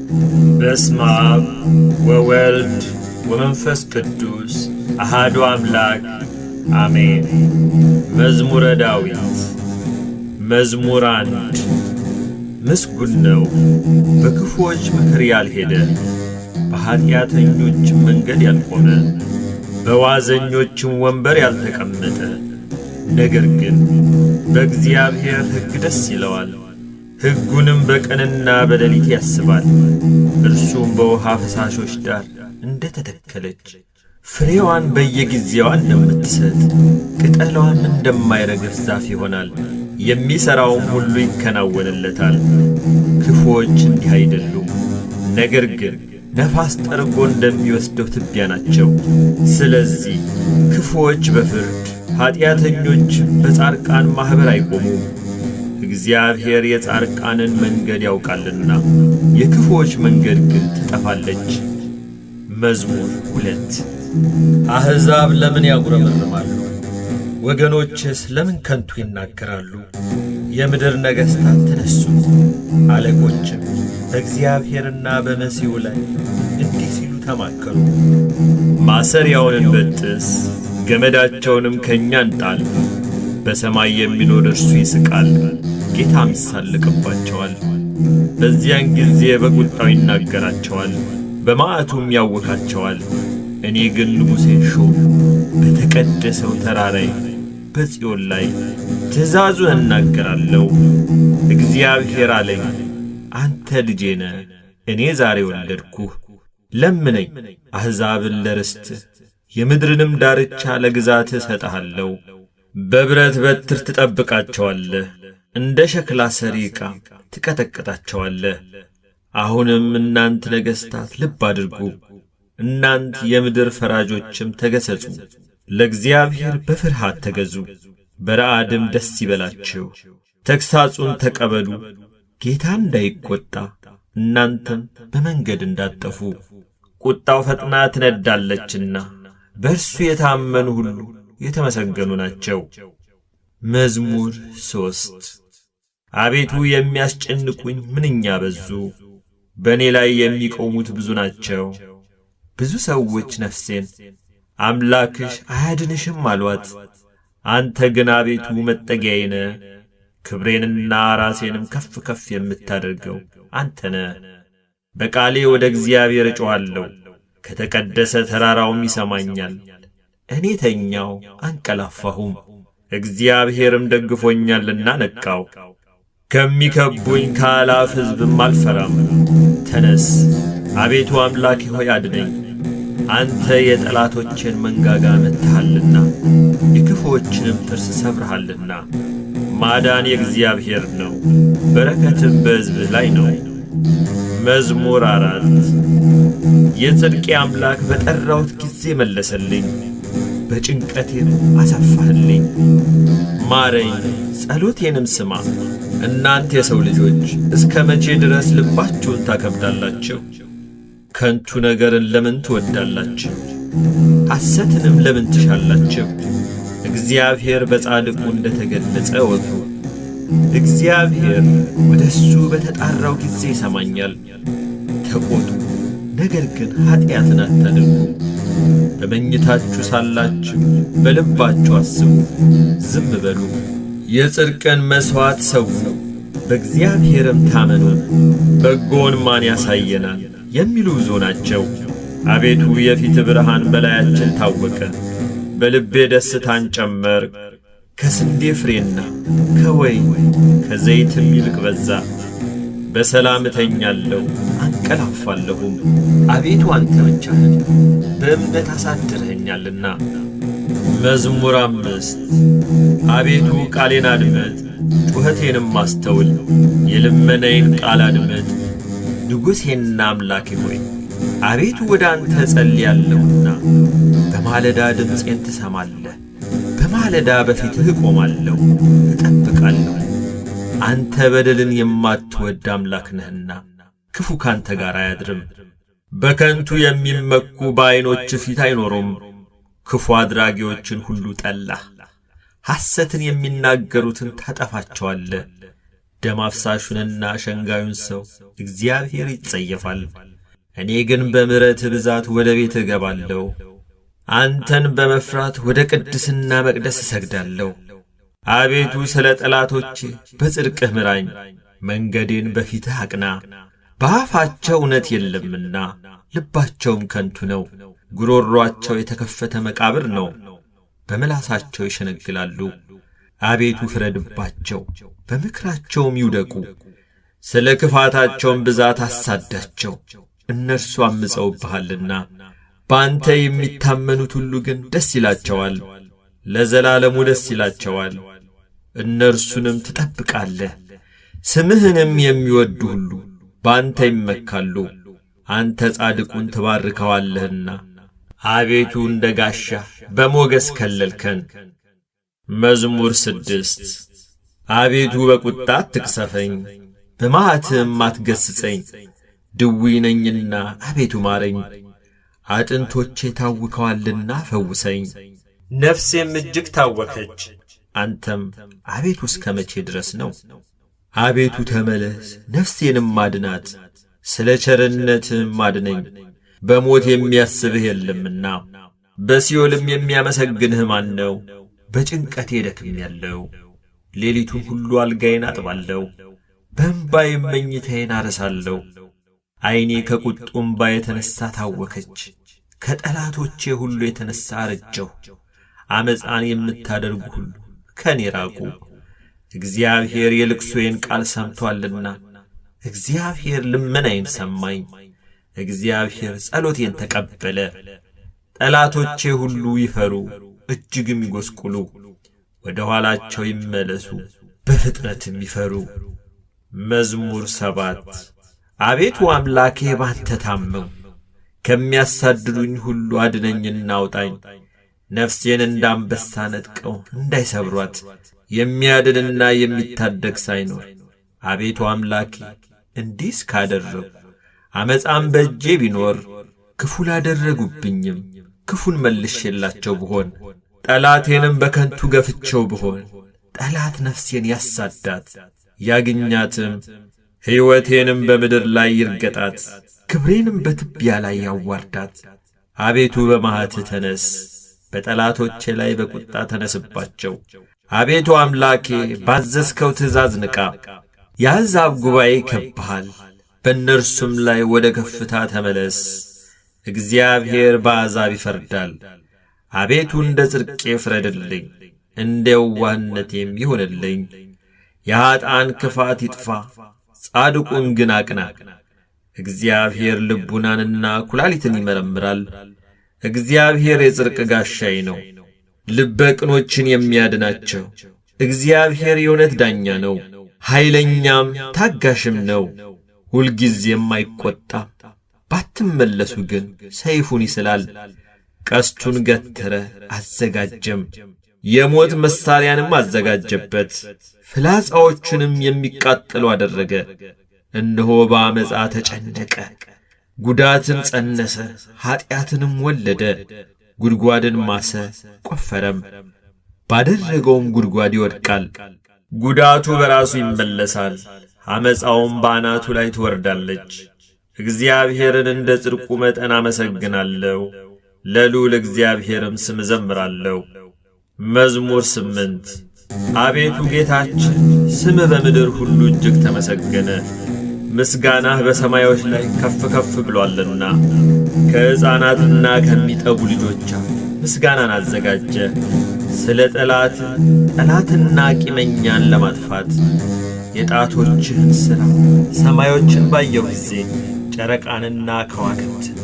በስመ አብ ወወልድ ወመንፈስ ቅዱስ አሐዱ አምላክ አሜን። መዝሙረ ዳዊት መዝሙር 1 ምስጉን ነው በክፉዎች ምክር ያልሄደ፣ በኃጢአተኞች መንገድ ያልቆመ፣ በዋዘኞችም ወንበር ያልተቀመጠ፣ ነገር ግን በእግዚአብሔር ሕግ ደስ ይለዋል፣ ሕጉንም በቀንና በሌሊት ያስባል። እርሱም በውሃ ፈሳሾች ዳር እንደ ተተከለች ፍሬዋን በየጊዜዋ እንደምትሰጥ ቅጠሏም እንደማይረግፍ ዛፍ ይሆናል። የሚሠራውም ሁሉ ይከናወንለታል። ክፉዎች እንዲህ አይደሉም፣ ነገር ግን ነፋስ ጠርጎ እንደሚወስደው ትቢያ ናቸው። ስለዚህ ክፉዎች በፍርድ ኃጢአተኞች በጻድቃን ማኅበር አይቆሙም። እግዚአብሔር የጻድቃንን መንገድ ያውቃልና የክፉዎች መንገድ ግን ትጠፋለች። መዝሙር 2 አሕዛብ ለምን ያጉረመርማሉ? ወገኖችስ ለምን ከንቱ ይናገራሉ? የምድር ነገሥታት ተነሱ፣ አለቆችም በእግዚአብሔርና በመሲሑ ላይ እንዲህ ሲሉ ተማከሩ። ማሰሪያውን እንበጥስ፣ ገመዳቸውንም ከእኛ እንጣል። በሰማይ የሚኖር እርሱ ይስቃል፣ ጌታም ይሳለቅባቸዋል። በዚያን ጊዜ በቁጣው ይናገራቸዋል፣ በመዓቱም ያውካቸዋል። እኔ ግን ንጉሴን ሾምሁ፣ በተቀደሰው ተራራዬ በጽዮን ላይ ትእዛዙን እናገራለሁ። እግዚአብሔር አለኝ፣ አንተ ልጄ ነህ፣ እኔ ዛሬ ወለድኩህ። ለምነኝ፣ አሕዛብን ለርስትህ የምድርንም ዳርቻ ለግዛትህ እሰጥሃለሁ። በብረት በትር ትጠብቃቸዋለህ፣ እንደ ሸክላ ሠሪ ዕቃ ትቀጠቅጣቸዋለህ። አሁንም እናንት ነገሥታት ልብ አድርጉ፣ እናንት የምድር ፈራጆችም ተገሠጹ። ለእግዚአብሔር በፍርሃት ተገዙ፣ በረዓድም ደስ ይበላችሁ። ተግሣጹን ተቀበሉ፣ ጌታ እንዳይቈጣ እናንተም በመንገድ እንዳትጠፉ። ቁጣው ፈጥና ትነዳለችና በእርሱ የታመኑ ሁሉ የተመሰገኑ ናቸው። መዝሙር 3 አቤቱ የሚያስጨንቁኝ ምንኛ በዙ! በእኔ ላይ የሚቆሙት ብዙ ናቸው። ብዙ ሰዎች ነፍሴን አምላክሽ አያድንሽም አሏት። አንተ ግን አቤቱ መጠጊያዬ ነህ፣ ክብሬንና ራሴንም ከፍ ከፍ የምታደርገው አንተ ነህ። በቃሌ ወደ እግዚአብሔር እጮኻለሁ፣ ከተቀደሰ ተራራውም ይሰማኛል። እኔ ተኛው አንቀላፋሁም፣ እግዚአብሔርም ደግፎኛልና ነቃው። ከሚከቡኝ ከአላፍ ሕዝብም አልፈራም። ተነስ አቤቱ አምላኬ ሆይ አድነኝ። አንተ የጠላቶቼን መንጋጋ መትሃልና የክፉዎችንም ጥርስ ሰብረሃልና። ማዳን የእግዚአብሔር ነው፣ በረከትም በሕዝብህ ላይ ነው። መዝሙር 4 የጽድቄ አምላክ በጠራሁት ጊዜ መለሰልኝ፣ በጭንቀቴም አሰፋህልኝ። ማረኝ፣ ጸሎቴንም ስማ። እናንተ የሰው ልጆች እስከ መቼ ድረስ ልባችሁን ታከብዳላችሁ? ከንቱ ነገርን ለምን ትወዳላችሁ? ሐሰትንም ለምን ትሻላችሁ? እግዚአብሔር በጻድቁ እንደ ተገለጸ እወቁ። እግዚአብሔር ወደ እሱ በተጣራው ጊዜ ይሰማኛል። ተቆጡ፣ ነገር ግን ኀጢአትን አታድርጉ። በመኝታችሁ ሳላችሁ በልባችሁ አስቡ፣ ዝም በሉ። የጽድቅን መሥዋዕት ሰዉ፣ በእግዚአብሔርም ታመኑ። በጎውን ማን ያሳየናል የሚሉ ብዙ ናቸው። አቤቱ የፊትህ ብርሃን በላያችን ታወቀ። በልቤ ደስታን ጨመር፣ ከስንዴ ፍሬና ከወይን ከዘይትም ይልቅ በዛ። በሰላም እተኛለሁ አንቀላፋለሁም። አቤቱ አንተ ብቻህን በእምነት አሳድረኸኛልና። መዝሙር 5 አቤቱ ቃሌን አድምጥ፣ ጩኸቴንም አስተውል። የልመናዬን ቃል አድምጥ፣ ንጉሴና አምላኬ ሆይ። አቤቱ ወደ አንተ እጸልያለሁና በማለዳ ድምፄን ትሰማለህ። በማለዳ በፊትህ እቆማለሁ እጠብቃለሁ። አንተ በደልን የማትወድ አምላክ ነህና ክፉ ካንተ ጋር አያድርም። በከንቱ የሚመኩ በዐይኖች ፊት አይኖሩም። ክፉ አድራጊዎችን ሁሉ ጠላህ፣ ሐሰትን የሚናገሩትን ታጠፋቸዋለህ። ደም አፍሳሹንና ሸንጋዩን ሰው እግዚአብሔር ይጸየፋል። እኔ ግን በምሕረትህ ብዛት ወደ ቤትህ እገባለሁ። አንተን በመፍራት ወደ ቅድስና መቅደስ እሰግዳለሁ። አቤቱ ስለ ጠላቶቼ በጽድቅህ ምራኝ፣ መንገዴን በፊትህ አቅና። በአፋቸው እውነት የለምና ልባቸውም ከንቱ ነው። ጉሮሮአቸው የተከፈተ መቃብር ነው፣ በምላሳቸው ይሸነግላሉ። አቤቱ ፍረድባቸው፣ በምክራቸውም ይውደቁ። ስለ ክፋታቸውም ብዛት አሳዳቸው፣ እነርሱ አምፀውብሃልና። በአንተ የሚታመኑት ሁሉ ግን ደስ ይላቸዋል፣ ለዘላለሙ ደስ ይላቸዋል። እነርሱንም ትጠብቃለህ፣ ስምህንም የሚወዱ ሁሉ በአንተ ይመካሉ። አንተ ጻድቁን ትባርከዋለህና። አቤቱ እንደ ጋሻ በሞገስ ከለልከን። መዝሙር 6 አቤቱ በቁጣ አትቅሰፈኝ፣ በመዓትህም አትገሥጸኝ። ድውይ ነኝና አቤቱ ማረኝ፣ አጥንቶቼ ታውከዋልና ፈውሰኝ። ነፍሴም እጅግ ታወከች። አንተም አቤቱ እስከ መቼ ድረስ ነው? አቤቱ ተመለስ፣ ነፍሴንም አድናት፣ ስለ ቸርነትህም አድነኝ። በሞት የሚያስብህ የለምና በሲኦልም የሚያመሰግንህ ማን ነው? በጭንቀቴ ደክሜያለሁ፣ ሌሊቱን ሁሉ አልጋዬን አጥባለሁ፣ በእንባዬም መኝታዬን አረሳለሁ። ዐይኔ ከቁጡ እምባ የተነሣ ታወከች፣ ከጠላቶቼ ሁሉ የተነሣ አረጀሁ። ዓመፃን የምታደርጉ ሁሉ ከእኔ ራቁ። እግዚአብሔር የልቅሶዬን ቃል ሰምቶአልና፣ እግዚአብሔር ልመናዬን ሰማኝ። እግዚአብሔር ጸሎቴን ተቀበለ። ጠላቶቼ ሁሉ ይፈሩ፣ እጅግም ይጐስቁሉ፣ ወደ ኋላቸው ይመለሱ፣ በፍጥነትም ይፈሩ። መዝሙር 7 አቤቱ አምላኬ ባንተ ታመንሁ፣ ከሚያሳድዱኝ ሁሉ አድነኝና አውጣኝ። ነፍሴን እንደ አንበሳ ነጥቀው እንዳይሰብሯት፣ የሚያድንና የሚታደግ ሳይኖር። አቤቱ አምላኬ እንዲህስ ካደረግሁ፣ ዓመፃም በእጄ ቢኖር፣ ክፉ ላደረጉብኝም ክፉን መልሼላቸው ብሆን፣ ጠላቴንም በከንቱ ገፍቼው ብሆን፣ ጠላት ነፍሴን ያሳዳት ያግኛትም፣ ሕይወቴንም በምድር ላይ ይርገጣት፣ ክብሬንም በትቢያ ላይ ያዋርዳት። አቤቱ በመዓትህ ተነስ፣ በጠላቶቼ ላይ በቁጣ ተነስባቸው። አቤቱ አምላኬ ባዘዝከው ትእዛዝ ንቃ። የአሕዛብ ጉባኤ ይከብብሃል፣ በእነርሱም ላይ ወደ ከፍታ ተመለስ። እግዚአብሔር በአሕዛብ ይፈርዳል። አቤቱ እንደ ጽድቄ ፍረድልኝ፣ እንደ የዋህነቴም ይሁንልኝ። የኀጥኣን ክፋት ይጥፋ፣ ጻድቁን ግን አቅና። እግዚአብሔር ልቡናንና ኵላሊትን ይመረምራል። እግዚአብሔር የጽድቅ ጋሻዬ ነው፣ ልበ ቅኖችን የሚያድናቸው። እግዚአብሔር የእውነት ዳኛ ነው፣ ኃይለኛም ታጋሽም ነው። ሁልጊዜም አይቈጣም፣ ባትመለሱ ግን ሰይፉን ይስላል። ቀስቱን ገተረ አዘጋጀም፣ የሞት መሣሪያንም አዘጋጀበት። ፍላጻዎቹንም የሚቃጠሉ አደረገ። እነሆ በዓመፃ ተጨነቀ፣ ጉዳትን ጸነሰ፣ ኀጢአትንም ወለደ። ጉድጓድን ማሰ ቈፈረም፣ ባደረገውም ጉድጓድ ይወድቃል። ጉዳቱ በራሱ ይመለሳል፣ ዓመፃውም በአናቱ ላይ ትወርዳለች። እግዚአብሔርን እንደ ጽድቁ መጠን አመሰግናለሁ፣ ለልዑል እግዚአብሔርም ስም እዘምራለሁ። መዝሙር 8 አቤቱ ጌታችን ስምህ በምድር ሁሉ እጅግ ተመሰገነ። ምስጋናህ በሰማዮች ላይ ከፍ ከፍ ብሎአልና። ከሕፃናትና ከሚጠቡ ልጆቿ ምስጋናን አዘጋጀ። ስለ ጠላትና ቂመኛን ለማጥፋት የጣቶችህን ሥራ ሰማዮችን ባየሁ ጊዜ ጨረቃንና ከዋክብትን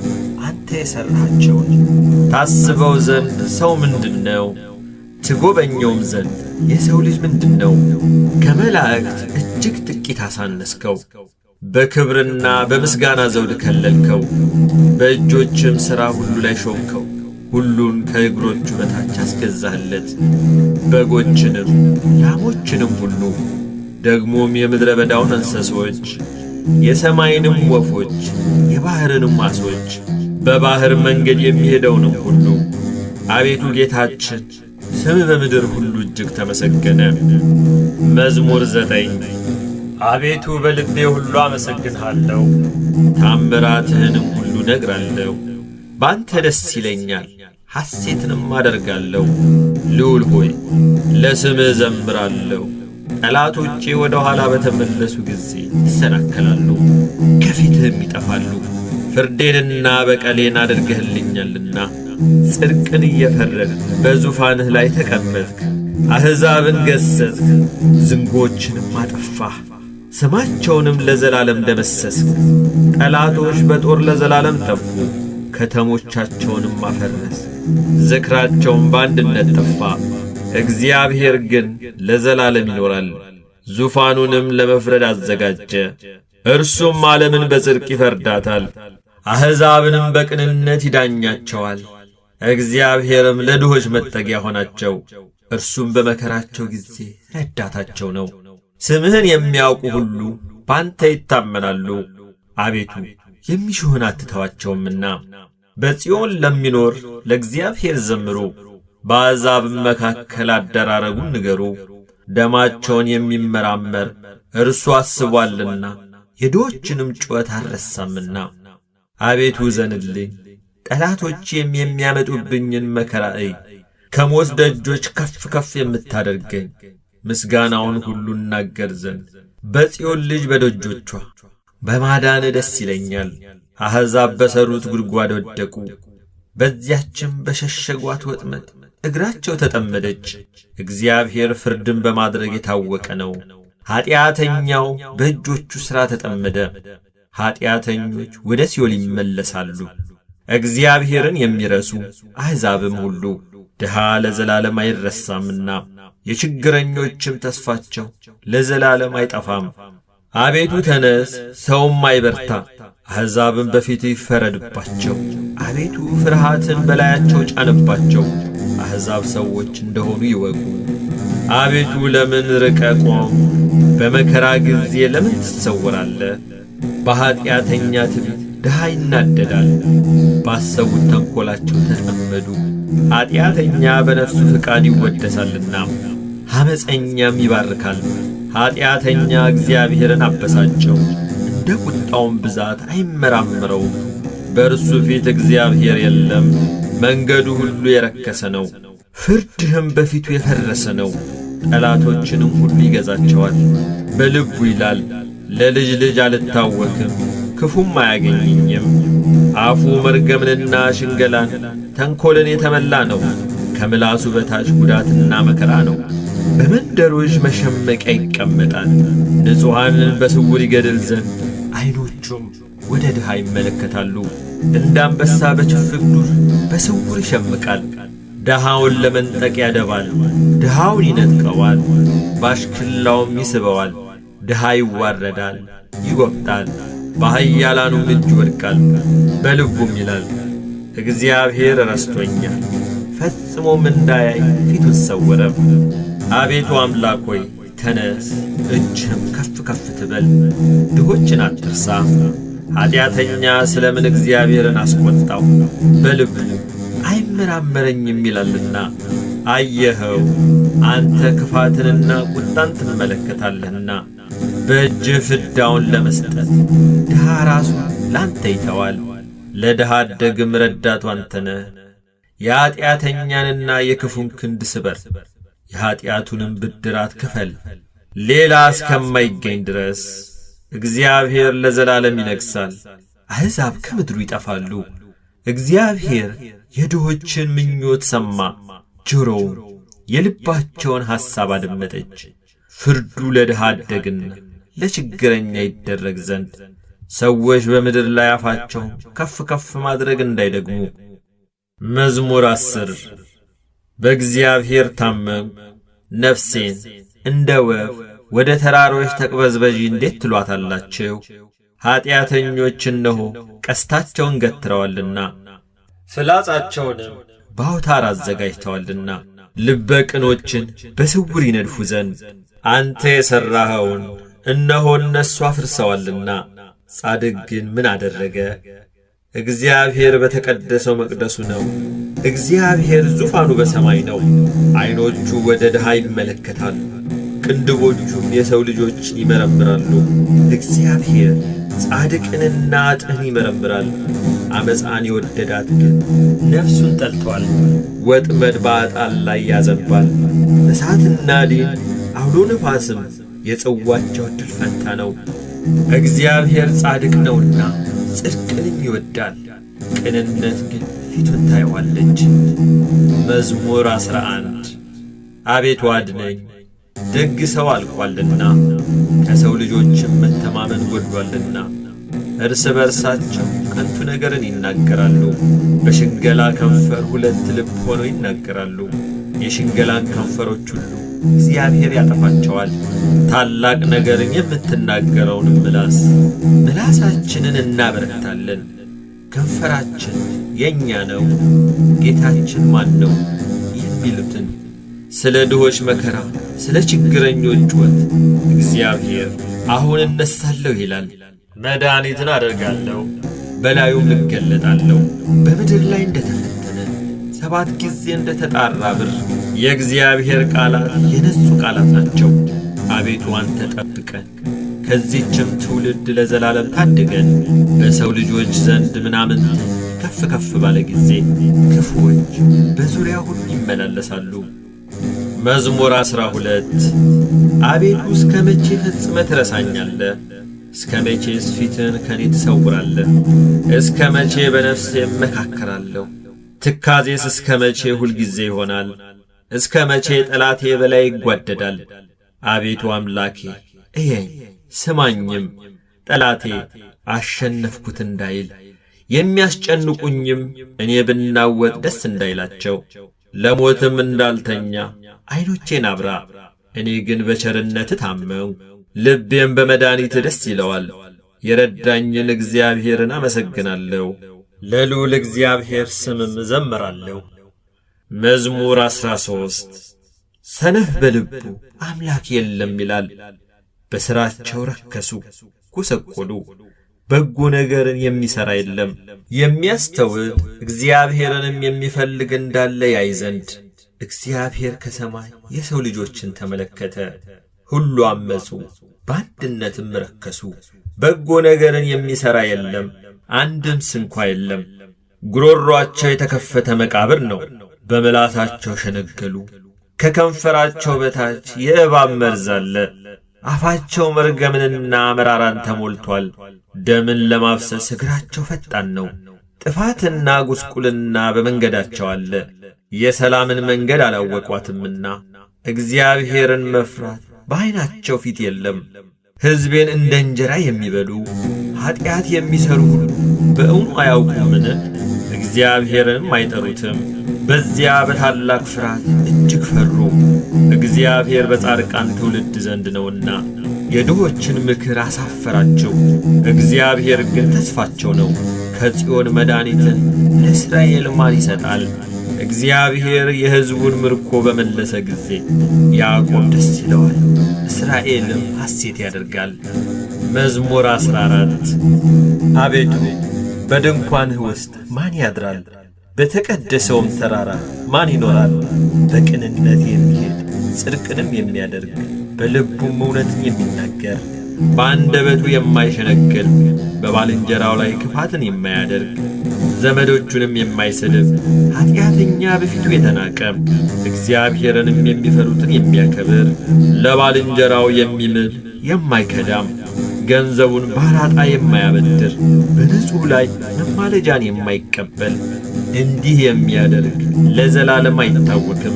አንተ የሠራሃቸውን ታስበው ዘንድ ሰው ምንድነው? ትጎበኘውም ዘንድ የሰው ልጅ ምንድነው? ከመላእክት እጅግ ጥቂት አሳነስከው፣ በክብርና በምስጋና ዘውድ ከለልከው። በእጆችም ሥራ ሁሉ ላይ ሾምከው፣ ሁሉን ከእግሮቹ በታች አስገዛህለት። በጎችንም ላሞችንም ሁሉ፣ ደግሞም የምድረ በዳውን እንስሶች፣ የሰማይንም ወፎች፣ የባሕርንም ዓሦች፣ በባሕር መንገድ የሚሄደውንም ሁሉ። አቤቱ ጌታችን ስምህ በምድር ሁሉ እጅግ ተመሰገነ። መዝሙር 9 አቤቱ በልቤ ሁሉ አመሰግንሃለሁ፣ ታምራትህንም ሁሉ ነግራለሁ። ባንተ ደስ ይለኛል፣ ሐሴትንም አደርጋለሁ። ልዑል ሆይ ለስምህ ዘምራለሁ። ጠላቶቼ ወደ ኋላ በተመለሱ ጊዜ ይሰናከላሉ፣ ከፊትህም ይጠፋሉ። ፍርዴንና በቀሌን አድርገህልኛልና ጽድቅን እየፈረድህ በዙፋንህ ላይ ተቀመጥክ። አሕዛብን ገሠጽህ፣ ዝንጎችንም አጠፋህ፣ ስማቸውንም ለዘላለም ደመሰስክ። ጠላቶች በጦር ለዘላለም ጠፉ፣ ከተሞቻቸውንም አፈረስ፣ ዝክራቸውም በአንድነት ጠፋ። እግዚአብሔር ግን ለዘላለም ይኖራል፣ ዙፋኑንም ለመፍረድ አዘጋጀ። እርሱም ዓለምን በጽድቅ ይፈርዳታል፣ አሕዛብንም በቅንነት ይዳኛቸዋል። እግዚአብሔርም ለድሆች መጠጊያ ሆናቸው፣ እርሱም በመከራቸው ጊዜ ረዳታቸው ነው። ስምህን የሚያውቁ ሁሉ ባንተ ይታመናሉ። አቤቱ የሚሹህን አትተዋቸውምና። በጽዮን ለሚኖር ለእግዚአብሔር ዘምሩ፣ በአሕዛብም መካከል አደራረጉን ንገሩ። ደማቸውን የሚመራመር እርሱ አስቧልና የድሆችንም ጩኸት አልረሳምና። አቤቱ ዘንልኝ፣ ጠላቶቼም የሚያመጡብኝን መከራ እይ። ከሞት ደጆች ከፍ ከፍ የምታደርገኝ ምስጋናውን ሁሉ እናገር ዘንድ በጽዮን ልጅ በደጆቿ በማዳን ደስ ይለኛል። አሕዛብ በሠሩት ጉድጓድ ወደቁ፣ በዚያችም በሸሸጓት ወጥመድ እግራቸው ተጠመደች። እግዚአብሔር ፍርድን በማድረግ የታወቀ ነው። ኀጢአተኛው በእጆቹ ሥራ ተጠመደ። ኀጢአተኞች ወደ ሲኦል ይመለሳሉ። እግዚአብሔርን የሚረሱ አሕዛብም ሁሉ ድሃ ለዘላለም አይረሳምና የችግረኞችም ተስፋቸው ለዘላለም አይጠፋም። አቤቱ ተነስ፣ ሰውም አይበርታ፣ አሕዛብም በፊትህ ይፈረድባቸው። አቤቱ ፍርሃትን በላያቸው ጫንባቸው፣ አሕዛብ ሰዎች እንደሆኑ ይወቁ። አቤቱ ለምን ርቀህ ቆም? በመከራ ጊዜ ለምን ትሰወራለህ? በኀጢአተኛ ትዕቢት ድሃ ይናደዳል፣ ባሰቡት ተንኰላቸው ተጠመዱ። ኀጢአተኛ በነፍሱ ፍቃድ ይወደሳልና ዓመፀኛም ይባርካል። ኀጢአተኛ እግዚአብሔርን አበሳጨው፣ እንደ ቁጣውም ብዛት አይመራመረውም። በእርሱ ፊት እግዚአብሔር የለም፣ መንገዱ ሁሉ የረከሰ ነው። ፍርድህም በፊቱ የፈረሰ ነው። ጠላቶችንም ሁሉ ይገዛቸዋል። በልቡ ይላል፣ ለልጅ ልጅ አልታወክም፣ ክፉም አያገኘኝም። አፉ መርገምንና ሽንገላን ተንኰልን የተመላ ነው። ከምላሱ በታች ጉዳትና መከራ ነው። በመንደሮች መሸመቂያ ይቀመጣል። ንጹሐንን በስውር ይገድል ዘንድ ዐይኖቹም ወደ ድሃ ይመለከታሉ። እንደ አንበሳ በችፍግ ዱር በስውር ይሸምቃል። ድሃውን ለመንጠቅ ያደባል፣ ድሃውን ይነጥቀዋል፣ ባሽክላውም ይስበዋል። ድሃ ይዋረዳል፣ ይጐብጣል፣ በኃያላኑም እጅ ይወድቃል። በልቡም ይላል፣ እግዚአብሔር ረስቶኛል፣ ፈጽሞም እንዳያይ ፊቱን ሰወረም። አቤቱ አምላክ ሆይ ተነስ፣ እጅህም ከፍ ከፍ ትበል፣ ድሆችን አትርሳ። ኀጢአተኛ ስለ ምን እግዚአብሔርን አስቈጣው? በልቡ አይመራመረኝም ይላልና። አየኸው፣ አንተ ክፋትንና ቁጣን ትመለከታለህና በእጅህ ፍዳውን ለመስጠት ድሃ ራሱ ላንተ ይተዋል። ለድሃ አደግም ረዳቱ አንተ ነህ። የኀጢአተኛንና የክፉን ክንድ ስበር፣ የኀጢአቱንም ብድራት ክፈል፣ ሌላ እስከማይገኝ ድረስ። እግዚአብሔር ለዘላለም ይነግሣል፣ አሕዛብ ከምድሩ ይጠፋሉ። እግዚአብሔር የድሆችን ምኞት ሰማ፣ ጆሮውም የልባቸውን ሐሳብ አደመጠች። ፍርዱ ለድሃ አደግና ለችግረኛ ይደረግ ዘንድ ሰዎች በምድር ላይ አፋቸውን ከፍ ከፍ ማድረግ እንዳይደግሙ። መዝሙር 10 በእግዚአብሔር ታመንኩ፣ ነፍሴን እንደ ወፍ ወደ ተራሮች ተቅበዝበዢ እንዴት ትሏታላችሁ? ኀጢአተኞች እነሆ ቀስታቸውን ገትረዋልና ፍላጻቸውንም በአውታር አዘጋጅተዋልና ልበ ቅኖችን በስውር ይነድፉ ዘንድ አንተ የሠራኸውን እነሆ እነሱ አፍርሰዋልና። ጻድቅ ግን ምን አደረገ? እግዚአብሔር በተቀደሰው መቅደሱ ነው። እግዚአብሔር ዙፋኑ በሰማይ ነው። ዐይኖቹ ወደ ድሃ ይመለከታሉ፣ ቅንድቦቹም የሰው ልጆችን ይመረምራሉ። እግዚአብሔር ጻድቅንና አጥን ይመረምራል። ዓመፃን የወደዳት ግን ነፍሱን ጠልቶአል። ወጥመድ በአጣን ላይ ያዘንባል። እሳትና ዲን አውሎ ነፋስም የጽዋቸው ዕድል ፈንታ ነው። እግዚአብሔር ጻድቅ ነውና ጽድቅንም ይወዳል፣ ቅንነት ግን ፊቱን ታየዋለች። መዝሙር 11 አቤቱ አድነኝ፣ ደግ ሰው አልቋልና ከሰው ልጆችም መተማመን ጎድሏልና። እርስ በርሳቸው ከንቱ ነገርን ይናገራሉ፣ በሽንገላ ከንፈር ሁለት ልብ ሆነው ይናገራሉ። የሽንገላን ከንፈሮች ሁሉ እግዚአብሔር ያጠፋቸዋል። ታላቅ ነገርን የምትናገረውን ምላሳችንን እናበረታለን። ከንፈራችን የእኛ ነው፣ ጌታችን ማን ነው የሚሉትን ስለ ድሆች መከራ፣ ስለ ችግረኞች ጩኸት እግዚአብሔር አሁን እነሳለሁ ይላል። መድኃኒትን አደርጋለሁ፣ በላዩም እገለጣለሁ። በምድር ላይ እንደተፈተነ 7 ጊዜ እንደተጣራ ብር የእግዚአብሔር ቃላት የነጹ ቃላት ናቸው። አቤቱ አንተ ጠብቀን፣ ከዚህችም ትውልድ ለዘላለም ታድገን። በሰው ልጆች ዘንድ ምናምንቴ ከፍ ከፍ ባለ ጊዜ ክፉዎች በዙሪያ ሁሉ ይመላለሳሉ። መዝሙር 12 አቤቱ እስከ መቼ ፈጽመህ ትረሳኛለህ? እስከ መቼስ ፊትህን ከኔ ትሰውራለህ? እስከ መቼ በነፍሴ እመካከራለሁ? ትካዜስ እስከ መቼ ሁልጊዜ ይሆናል? እስከ መቼ ጠላቴ በላይ ይጓደዳል? አቤቱ አምላኬ እየኝ ስማኝም፣ ጠላቴ አሸነፍኩት እንዳይል፣ የሚያስጨንቁኝም እኔ ብናወጥ ደስ እንዳይላቸው። ለሞትም እንዳልተኛ ዐይኖቼን አብራ፣ እኔ ግን በቸርነትህ ታመንሁ። ልቤም በመድኃኒትህ ደስ ይለዋል። የረዳኝን እግዚአብሔርን አመሰግናለሁ፣ ለልዑል እግዚአብሔር ስምም እዘምራለሁ። መዝሙር 13 ሰነፍ በልቡ አምላክ የለም ይላል። በሥራቸው ረከሱ ጐሰቈሉ፣ በጎ ነገርን የሚሠራ የለም። የሚያስተውል እግዚአብሔርንም የሚፈልግ እንዳለ ያይ ዘንድ እግዚአብሔር ከሰማይ የሰው ልጆችን ተመለከተ። ሁሉ አመፁ፣ በአንድነትም ረከሱ። በጎ ነገርን የሚሠራ የለም፣ አንድም ስንኳ የለም። ጉሮሮአቸው የተከፈተ መቃብር ነው፣ በምላሳቸው ሸነገሉ። ከከንፈራቸው በታች የእባብ መርዝ አለ። አፋቸው መርገምንና መራራን ተሞልቶአል። ደምን ለማፍሰስ እግራቸው ፈጣን ነው። ጥፋትና ጉስቁልና በመንገዳቸው አለ። የሰላምን መንገድ አላወቋትምና እግዚአብሔርን መፍራት በዐይናቸው ፊት የለም። ሕዝቤን እንደ እንጀራ የሚበሉ ኀጢአት የሚሠሩ ሁሉ በእውኑ አያውቁምን? እግዚአብሔርንም አይጠሩትም። በዚያ በታላቅ ፍርሃት እጅግ ፈሩ። እግዚአብሔር በጻድቃን ትውልድ ዘንድ ነውና የድሆችን ምክር አሳፈራቸው። እግዚአብሔር ግን ተስፋቸው ነው። ከጽዮን መድኃኒትን ለእስራኤል ማን ይሰጣል? እግዚአብሔር የሕዝቡን ምርኮ በመለሰ ጊዜ ያዕቆብ ደስ ይለዋል፣ እስራኤልም ሐሴት ያደርጋል። መዝሙር 14 አቤቱ በድንኳንህ ውስጥ ማን ያድራል? በተቀደሰውም ተራራ ማን ይኖራል? በቅንነት የሚሄድ ጽድቅንም የሚያደርግ በልቡም እውነትን የሚናገር በአንደበቱ የማይሸነግል በባልንጀራው ላይ ክፋትን የማያደርግ ዘመዶቹንም የማይሰድብ ኀጢአተኛ በፊቱ የተናቀ እግዚአብሔርንም የሚፈሩትን የሚያከብር ለባልንጀራው የሚምል የማይከዳም ገንዘቡን ባራጣ የማያበድር በንጹሕ ላይ መማለጃን የማይቀበል እንዲህ የሚያደርግ ለዘላለም አይታወክም።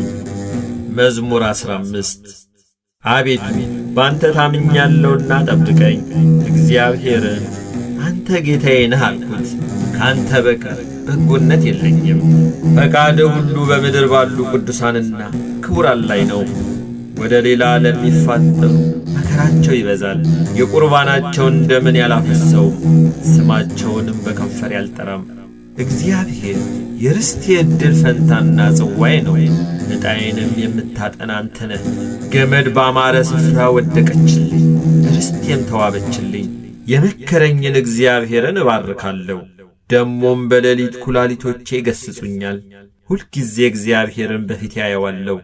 መዝሙር 15 አቤቱ ባንተ ታምኛለሁና ጠብቀኝ። እግዚአብሔርን አንተ ጌታዬ ነህ አልኩት። ካንተ በቀር በጎነት የለኝም። ፈቃድህ ሁሉ በምድር ባሉ ቅዱሳንና ክቡራን ላይ ነው። ወደ ሌላ ለሚፋጠሩ መከራቸው ይበዛል። የቁርባናቸውን ደምን ያላፈሰውም፣ ስማቸውንም በከንፈር ያልጠራም። እግዚአብሔር የርስቴ ዕድል ፈንታና ጽዋዬ ነው። ዕጣዬንም የምታጠና አንተ ነህ። ገመድ ባማረ ስፍራ ወደቀችልኝ፣ ርስቴም ተዋበችልኝ። የመከረኝን እግዚአብሔርን እባርካለሁ። ደሞም በሌሊት ኩላሊቶቼ ይገሥጹኛል። ሁልጊዜ እግዚአብሔርን በፊቴ አየዋለሁ።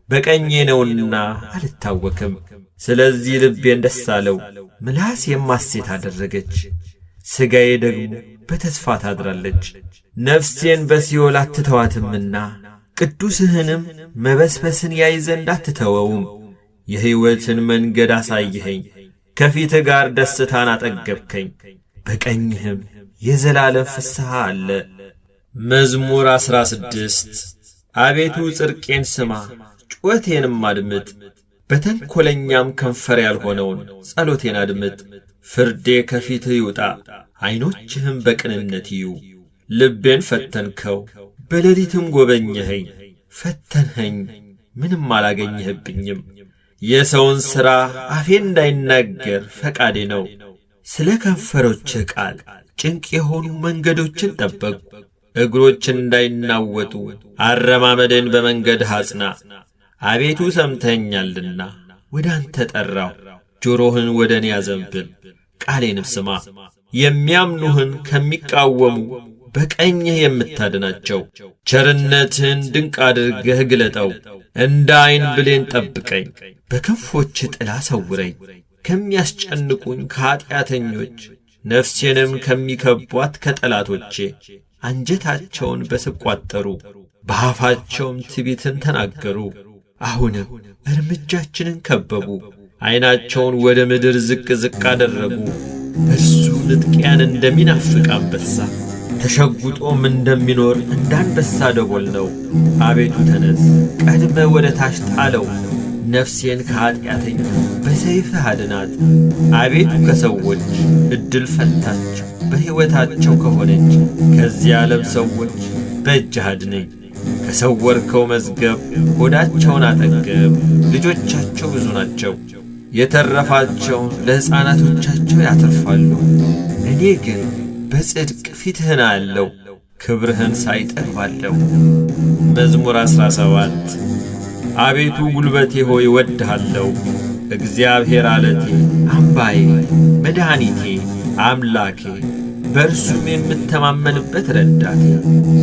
በቀኜ ነውና አልታወክም። ስለዚህ ልቤን ደስ አለው፣ ምላሴም ሐሴት አደረገች። ሥጋዬ ደግሞ በተስፋ ታድራለች። ነፍሴን በሲኦል አትተዋትምና ቅዱስህንም መበስበስን ያይ ዘንድ አትተወውም። የሕይወትን መንገድ አሳይኸኝ፣ ከፊትህ ጋር ደስታን አጠገብከኝ፣ በቀኝህም የዘላለም ፍስሐ አለ። መዝሙር 16 አቤቱ ጽድቄን ስማ፣ ጩኸቴንም አድምጥ፣ በተንኰለኛም ከንፈር ያልሆነውን ጸሎቴን አድምጥ። ፍርዴ ከፊትህ ይውጣ፣ ዐይኖችህም በቅንነት ይዩ። ልቤን ፈተንከው፣ በሌሊትም ጐበኘኸኝ። ፈተንኸኝ፣ ምንም አላገኘህብኝም። የሰውን ሥራ አፌ እንዳይናገር ፈቃዴ ነው። ስለ ከንፈሮችህ ቃል ጭንቅ የሆኑ መንገዶችን ጠበቅሁ። እግሮች እንዳይናወጡ አረማመዴን በመንገድህ አጽና። አቤቱ ሰምተኸኛልና ወደ አንተ ጠራሁ። ጆሮህን ወደ እኔ አዘንብል፣ ቃሌንም ስማ። የሚያምኑህን ከሚቃወሙ በቀኝህ የምታድናቸው ቸርነትህን ድንቅ አድርገህ ግለጠው። እንደ ዐይን ብሌን ጠብቀኝ፣ በክንፎችህ ጥላ ሰውረኝ። ከሚያስጨንቁኝ ከኀጢአተኞች ነፍሴንም ከሚከቧት ከጠላቶቼ። አንጀታቸውን በስብ ቋጠሩ፣ በአፋቸውም ትዕቢትን ተናገሩ። አሁንም እርምጃችንን ከበቡ፣ ዐይናቸውን ወደ ምድር ዝቅ ዝቅ አደረጉ። እርሱ ንጥቂያን እንደሚናፍቅ አንበሳ ተሸጕጦም እንደሚኖር እንደ አንበሳ ደቦል ነው። አቤቱ ተነስ፣ ቀድመህ ወደ ታች ጣለው። ነፍሴን ከኀጢአተኛ በሰይፍህ አድናት። አቤቱ ከሰዎች ዕድል ፈንታቸው በሕይወታቸው ከሆነች ከዚህ ዓለም ሰዎች በእጅህ አድነኝ። ከሰወርከው መዝገብ ሆዳቸውን አጠገብ። ልጆቻቸው ብዙ ናቸው፣ የተረፋቸውን ለሕፃናቶቻቸው ያተርፋሉ። እኔ ግን በጽድቅ ፊትህን አያለሁ፣ ክብርህን ሳይ እጠግባለሁ። መዝሙር 17 አቤቱ ጉልበቴ ሆይ እወድሃለሁ። እግዚአብሔር ዓለቴ፣ አምባዬ፣ መድኃኒቴ፣ አምላኬ፣ በእርሱም የምተማመንበት ረዳቴ፣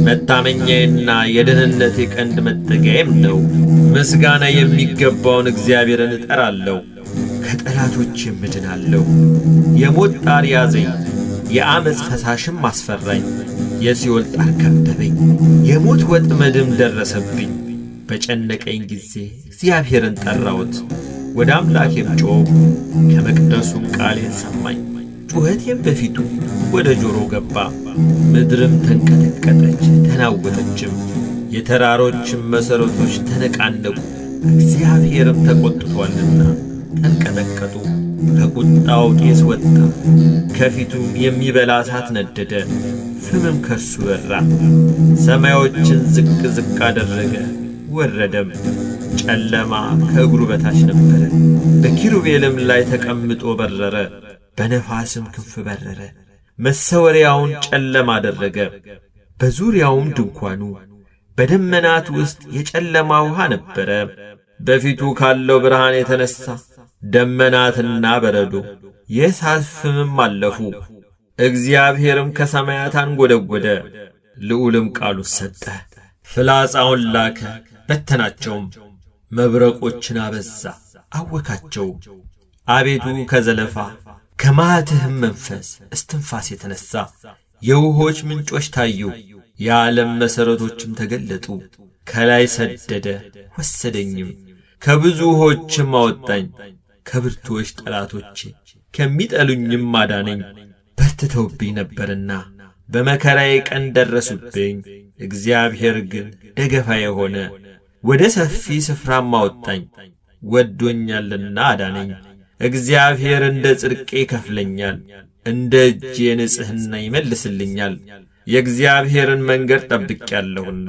መታመኛዬና የደህንነቴ ቀንድ መጠጊያዬም ነው። ምስጋና የሚገባውን እግዚአብሔርን እጠራለሁ፣ ከጠላቶቼም እድናለሁ። የሞት ጣር ያዘኝ፣ የዓመፅ ፈሳሽም አስፈራኝ። የሲኦል ጣር ከበበኝ፣ የሞት ወጥመድም ደረሰብኝ። በጨነቀኝ ጊዜ እግዚአብሔርን ጠራሁት፣ ወደ አምላኬም ጮኽሁ፣ ከመቅደሱም ቃሌን ሰማኝ። ጩኸቴም በፊቱ ወደ ጆሮ ገባ። ምድርም ተንቀጠቀጠች ተናወጠችም፣ የተራሮችም መሠረቶች ተነቃነቁ። እግዚአብሔርም ተቈጥቶአልና ተንቀጠቀጡ። ከቁጣው ጢስ ወጣ፣ ከፊቱም የሚበላ እሳት ነደደ፣ ፍምም ከእርሱ በራ። ሰማዮችን ዝቅ ዝቅ አደረገ ወረደም፣ ጨለማ ከእግሩ በታች ነበረ። በኪሩቤልም ላይ ተቀምጦ በረረ፣ በነፋስም ክንፍ በረረ። መሰወሪያውን ጨለማ አደረገ፣ በዙሪያውም ድንኳኑ። በደመናት ውስጥ የጨለማ ውሃ ነበረ። በፊቱ ካለው ብርሃን የተነሣ ደመናትና በረዶ የእሳት ፍምም አለፉ። እግዚአብሔርም ከሰማያት አንጐደጐደ፣ ልዑልም ቃሉን ሰጠ። ፍላጻውን ላከ በተናቸውም፣ መብረቆችን አበዛ አወካቸውም። አቤቱ ከዘለፋ ከመዓትህም መንፈስ እስትንፋስ የተነሣ የውኆች ምንጮች ታዩ፣ የዓለም መሠረቶችም ተገለጡ። ከላይ ሰደደ ወሰደኝም፣ ከብዙ ውኆችም አወጣኝ። ከብርቱዎች ጠላቶቼ ከሚጠሉኝም አዳነኝ። በርትተውብኝ ነበርና በመከራዬ ቀን ደረሱብኝ። እግዚአብሔር ግን ደገፋዬ ሆነ፣ ወደ ሰፊ ስፍራም አወጣኝ። ወዶኛልና አዳነኝ። እግዚአብሔር እንደ ጽድቄ ይከፍለኛል፣ እንደ እጄ ንጽሕና ይመልስልኛል። የእግዚአብሔርን መንገድ ጠብቄአለሁና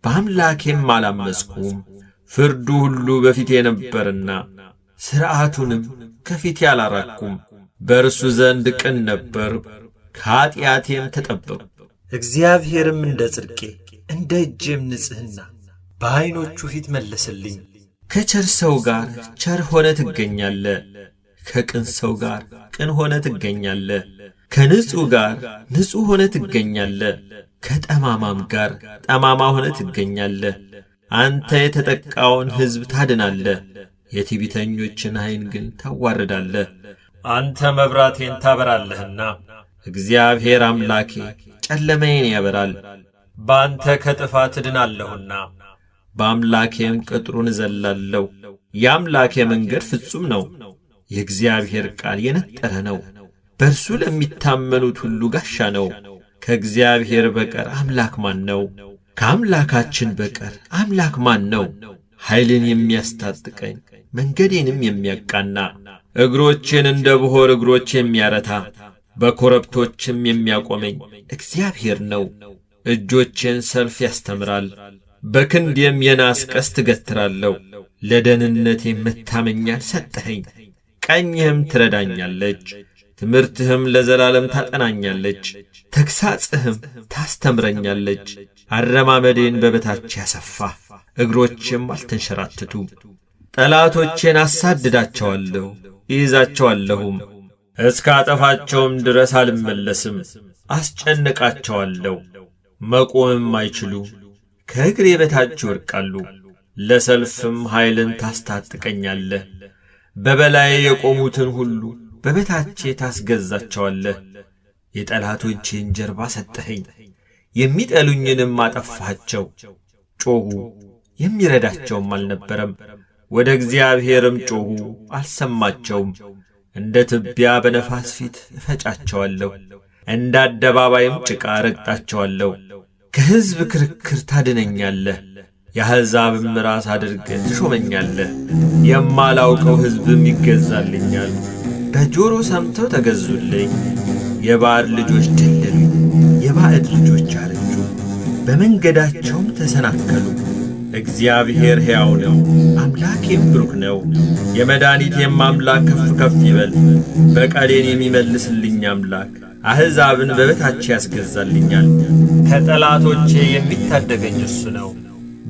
በአምላኬም አላመፅሁም። ፍርዱ ሁሉ በፊቴ ነበርና ሥርዓቱንም ከፊቴ አላራቅሁም። በእርሱ ዘንድ ቅን ነበርሁ፣ ከኀጢአቴም ተጠበቅሁ። እግዚአብሔርም እንደ ጽድቄ እንደ እጄም ንጽሕና በዐይኖቹ ፊት መለሰልኝ። ከቸር ሰው ጋር ቸር ሆነ ትገኛለ፣ ከቅን ሰው ጋር ቅን ሆነ ትገኛለ። ከንጹሕ ጋር ንጹሕ ሆነ ትገኛለ፣ ከጠማማም ጋር ጠማማ ሆነ ትገኛለ። አንተ የተጠቃውን ሕዝብ ታድናለህ፣ የትዕቢተኞችን ዓይን ግን ታዋርዳለህ። አንተ መብራቴን ታበራለህና እግዚአብሔር አምላኬ ጨለማዬን ያበራል። በአንተ ከጥፋት እድናለሁና በአምላኬም ቅጥሩን እዘላለሁ። የአምላኬ መንገድ ፍጹም ነው፣ የእግዚአብሔር ቃል የነጠረ ነው። በእርሱ ለሚታመኑት ሁሉ ጋሻ ነው። ከእግዚአብሔር በቀር አምላክ ማን ነው? ከአምላካችን በቀር አምላክ ማን ነው? ኃይልን የሚያስታጥቀኝ መንገዴንም የሚያቃና እግሮቼን እንደ ብሖር እግሮች የሚያረታ በኮረብቶችም የሚያቆመኝ እግዚአብሔር ነው። እጆቼን ሰልፍ ያስተምራል፣ በክንዴም የናስ ቀስት እገትራለሁ። ለደህንነቴም መታመኛን ሰጠኸኝ፣ ቀኝህም ትረዳኛለች። ትምህርትህም ለዘላለም ታጠናኛለች፣ ተግሣጽህም ታስተምረኛለች። አረማመዴን በበታች ያሰፋ፣ እግሮቼም አልተንሸራተቱም። ጠላቶቼን አሳድዳቸዋለሁ፣ እይዛቸዋለሁም፣ እስከ አጠፋቸውም ድረስ አልመለስም። አስጨንቃቸዋለሁ፣ መቆምም አይችሉም። ከእግሬ በታች ይወድቃሉ። ለሰልፍም ኃይልን ታስታጥቀኛለህ። በበላዬ የቆሙትን ሁሉ በበታቼ ታስገዛቸዋለህ። የጠላቶቼን ጀርባ ሰጠኸኝ፣ የሚጠሉኝንም አጠፋቸው። ጮኹ፣ የሚረዳቸውም አልነበረም። ወደ እግዚአብሔርም ጮኹ፣ አልሰማቸውም። እንደ ትቢያ በነፋስ ፊት እፈጫቸዋለሁ፣ እንደ አደባባይም ጭቃ ረግጣቸዋለሁ። ከሕዝብ ክርክር ታድነኛለህ፣ የአሕዛብም ራስ አድርገህ ትሾመኛለህ። የማላውቀው ሕዝብም ይገዛልኛል። በጆሮ ሰምተው ተገዙልኝ። የባዕድ ልጆች ደለሉኝ፣ የባዕድ ልጆች አረጁ፣ በመንገዳቸውም ተሰናከሉ። እግዚአብሔር ሕያው ነው፣ አምላኬም ብሩክ ነው። የመድኃኒቴም አምላክ ከፍ ከፍ ይበል። በቀሌን የሚመልስልኝ አምላክ አሕዛብን በበታቼ ያስገዛልኛል። ከጠላቶቼ የሚታደገኝ እሱ ነው።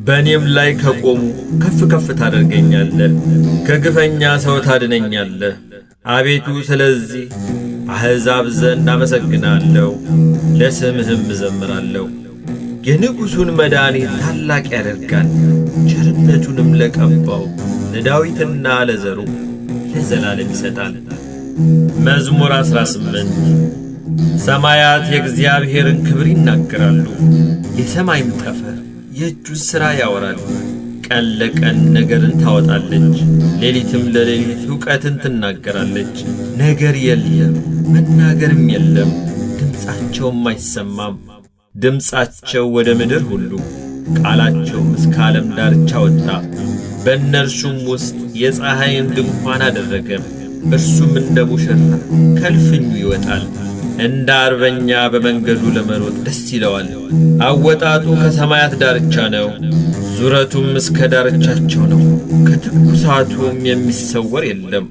በእኔም ላይ ከቆሙ ከፍ ከፍ ታደርገኛለህ፣ ከግፈኛ ሰው ታድነኛለህ። አቤቱ ስለዚህ አሕዛብ ዘንድ አመሰግናለሁ፣ ለስምህም እዘምራለሁ። የንጉሡን መድኃኒት ታላቅ ያደርጋል፣ ቸርነቱንም ለቀባው ለዳዊትና ለዘሩ ለዘላለም ይሰጣል። መዝሙር 18 ሰማያት የእግዚአብሔርን ክብር ይናገራሉ፣ የሰማይም ጠፈር የእጁን ሥራ ያወራል። ቀን ለቀን ነገርን ታወጣለች፣ ሌሊትም ለሌሊት ዕውቀትን ትናገራለች። ነገር የለም መናገርም የለም፣ ድምፃቸውም አይሰማም። ድምፃቸው ወደ ምድር ሁሉ፣ ቃላቸውም እስከ ዓለም ዳርቻ ወጣ። በእነርሱም ውስጥ የፀሐይን ድንኳን አደረገ። እርሱም እንደ ሙሽራ ከልፍኙ ይወጣል። እንደ አርበኛ በመንገዱ ለመሮጥ ደስ ይለዋል። አወጣጡ ከሰማያት ዳርቻ ነው፣ ዙረቱም እስከ ዳርቻቸው ነው። ከትኩሳቱም የሚሰወር የለም።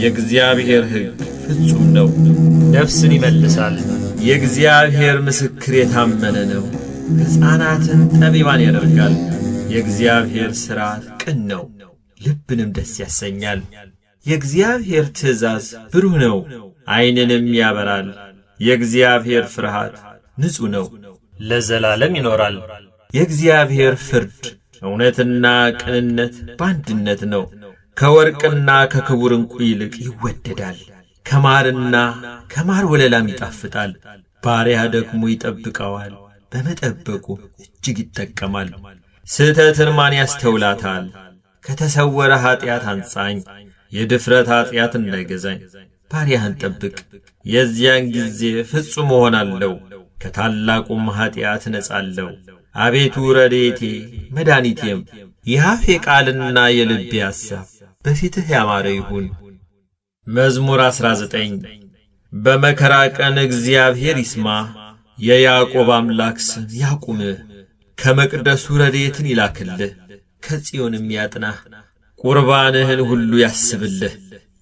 የእግዚአብሔር ሕግ ፍጹም ነው፣ ነፍስን ይመልሳል። የእግዚአብሔር ምስክር የታመነ ነው፣ ሕፃናትን ጠቢባን ያደርጋል። የእግዚአብሔር ሥርዓት ቅን ነው፣ ልብንም ደስ ያሰኛል። የእግዚአብሔር ትእዛዝ ብሩህ ነው፣ ዐይንንም ያበራል። የእግዚአብሔር ፍርሃት ንጹሕ ነው፣ ለዘላለም ይኖራል። የእግዚአብሔር ፍርድ እውነትና ቅንነት በአንድነት ነው። ከወርቅና ከክቡር ዕንቁ ይልቅ ይወደዳል። ከማርና ከማር ወለላም ይጣፍጣል። ባሪያ ደግሞ ይጠብቀዋል፣ በመጠበቁ እጅግ ይጠቀማል። ስህተትን ማን ያስተውላታል? ከተሰወረ ኀጢአት አንጻኝ፣ የድፍረት ኀጢአት እንዳይገዛኝ። ባሪያህን ጠብቅ፣ የዚያን ጊዜ ፍጹም እሆናለሁ፣ ከታላቁም ኀጢአት እነጻለሁ። አቤቱ ረድኤቴ መድኃኒቴም፣ የአፌ ቃልና የልቤ ሐሳብ በፊትህ ያማረ ይሁን። መዝሙር 19 በመከራ ቀን እግዚአብሔር ይስማ፣ የያዕቆብ አምላክ ስም ያቁምህ። ከመቅደሱ ረድኤትን ይላክልህ፣ ከጽዮንም ያጥናህ። ቁርባንህን ሁሉ ያስብልህ፣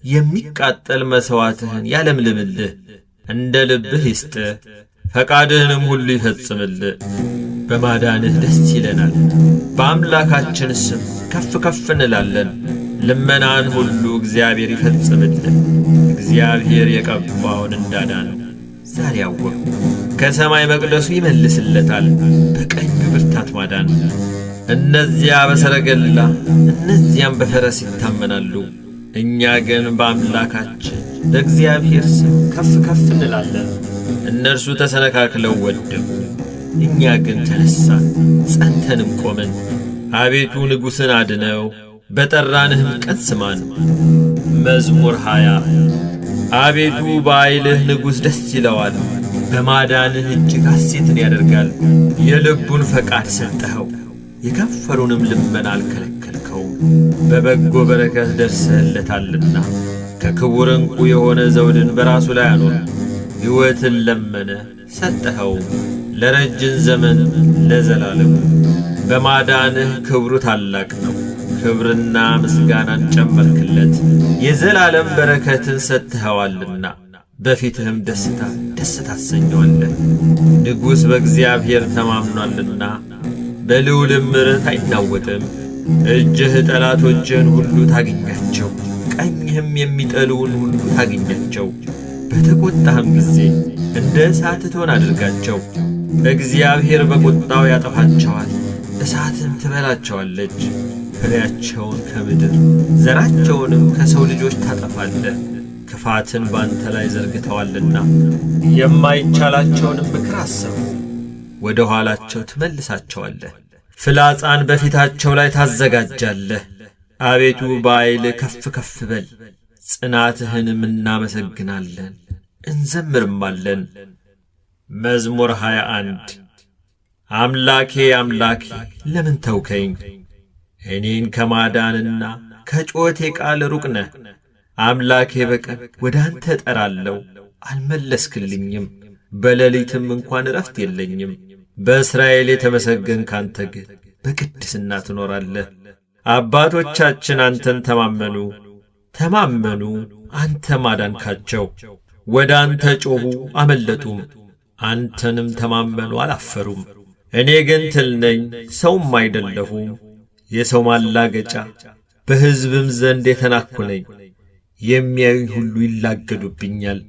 የሚቃጠል መሥዋዕትህን ያለምልምልህ። እንደ ልብህ ይስጥህ፣ ፈቃድህንም ሁሉ ይፈጽምልህ። በማዳንህ ደስ ይለናል፣ በአምላካችን ስም ከፍ ከፍ እንላለን። ልመናን ሁሉ እግዚአብሔር ይፈጽምልህ። እግዚአብሔር የቀባውን እንዳዳነው ዛሬ አወቅሁ። ከሰማይ መቅደሱ ይመልስለታል በቀኙ ብርታት ማዳን። እነዚያ በሰረገላ እነዚያም በፈረስ ይታመናሉ፣ እኛ ግን በአምላካችን በእግዚአብሔር ስም ከፍ ከፍ እንላለን። እነርሱ ተሰነካክለው ወደቁ፣ እኛ ግን ተነሳን ጸንተንም ቆመን። አቤቱ ንጉሥን አድነው፣ በጠራንህም ቀን ስማን። መዝሙር 20 አቤቱ በኃይልህ ንጉሥ ደስ ይለዋል፣ በማዳንህ እጅግ ሐሴትን ያደርጋል። የልቡን ፈቃድ ሰጠኸው፣ የከንፈሩንም ልመና አልከለከልከውም። በበጎ በረከት ደርሰህለታልና ከክቡር ዕንቁ የሆነ ዘውድን በራሱ ላይ አኖር። ሕይወትን ለመነ ሰጠኸው፣ ለረጅም ዘመን ለዘላለሙ። በማዳንህ ክብሩ ታላቅ ነው፣ ክብርና ምስጋናን ጨመርክለት። የዘላለም በረከትን ሰጥኸዋልና በፊትህም ደስታ ደስ ታሰኘዋለህ። ንጉሥ በእግዚአብሔር ተማምኗልና በልዑልም ምሕረት አይናወጥም። እጅህ ጠላቶችህን ሁሉ ታገኛቸው፣ ቀኝህም የሚጠሉውን ሁሉ ታገኛቸው። በተቈጣህም ጊዜ እንደ እሳት እቶን አድርጋቸው። እግዚአብሔር በቁጣው ያጠፋቸዋል፣ እሳትም ትበላቸዋለች። ፍሬያቸውን ከምድር ዘራቸውንም ከሰው ልጆች ታጠፋለህ። ክፋትን ባንተ ላይ ዘርግተዋልና የማይቻላቸውንም ምክር አሰቡ፣ ወደ ኋላቸው ትመልሳቸዋለህ። ፍላጻን በፊታቸው ላይ ታዘጋጃለህ። አቤቱ በኃይል ከፍ ከፍ በል፣ ጽናትህንም እናመሰግናለን እንዘምርማለን። መዝሙር 21 አምላኬ አምላኬ ለምን ተውከኝ? እኔን ከማዳንና ከጮቴ ቃል ሩቅ ነህ። አምላኬ በቀን ወደ አንተ እጠራለሁ፣ አልመለስክልኝም። በሌሊትም እንኳን ዕረፍት የለኝም። በእስራኤል የተመሰገንክ አንተ ግን በቅድስና ትኖራለህ። አባቶቻችን አንተን ተማመኑ ተማመኑ፣ አንተም አዳንካቸው። ወደ አንተ ጮኹ አመለጡም፣ አንተንም ተማመኑ አላፈሩም። እኔ ግን ትል ነኝ ሰውም አይደለሁም፣ የሰው ማላገጫ በሕዝብም ዘንድ የተናቅሁ ነኝ። የሚያዩኝ ሁሉ ይላገዱብኛል፣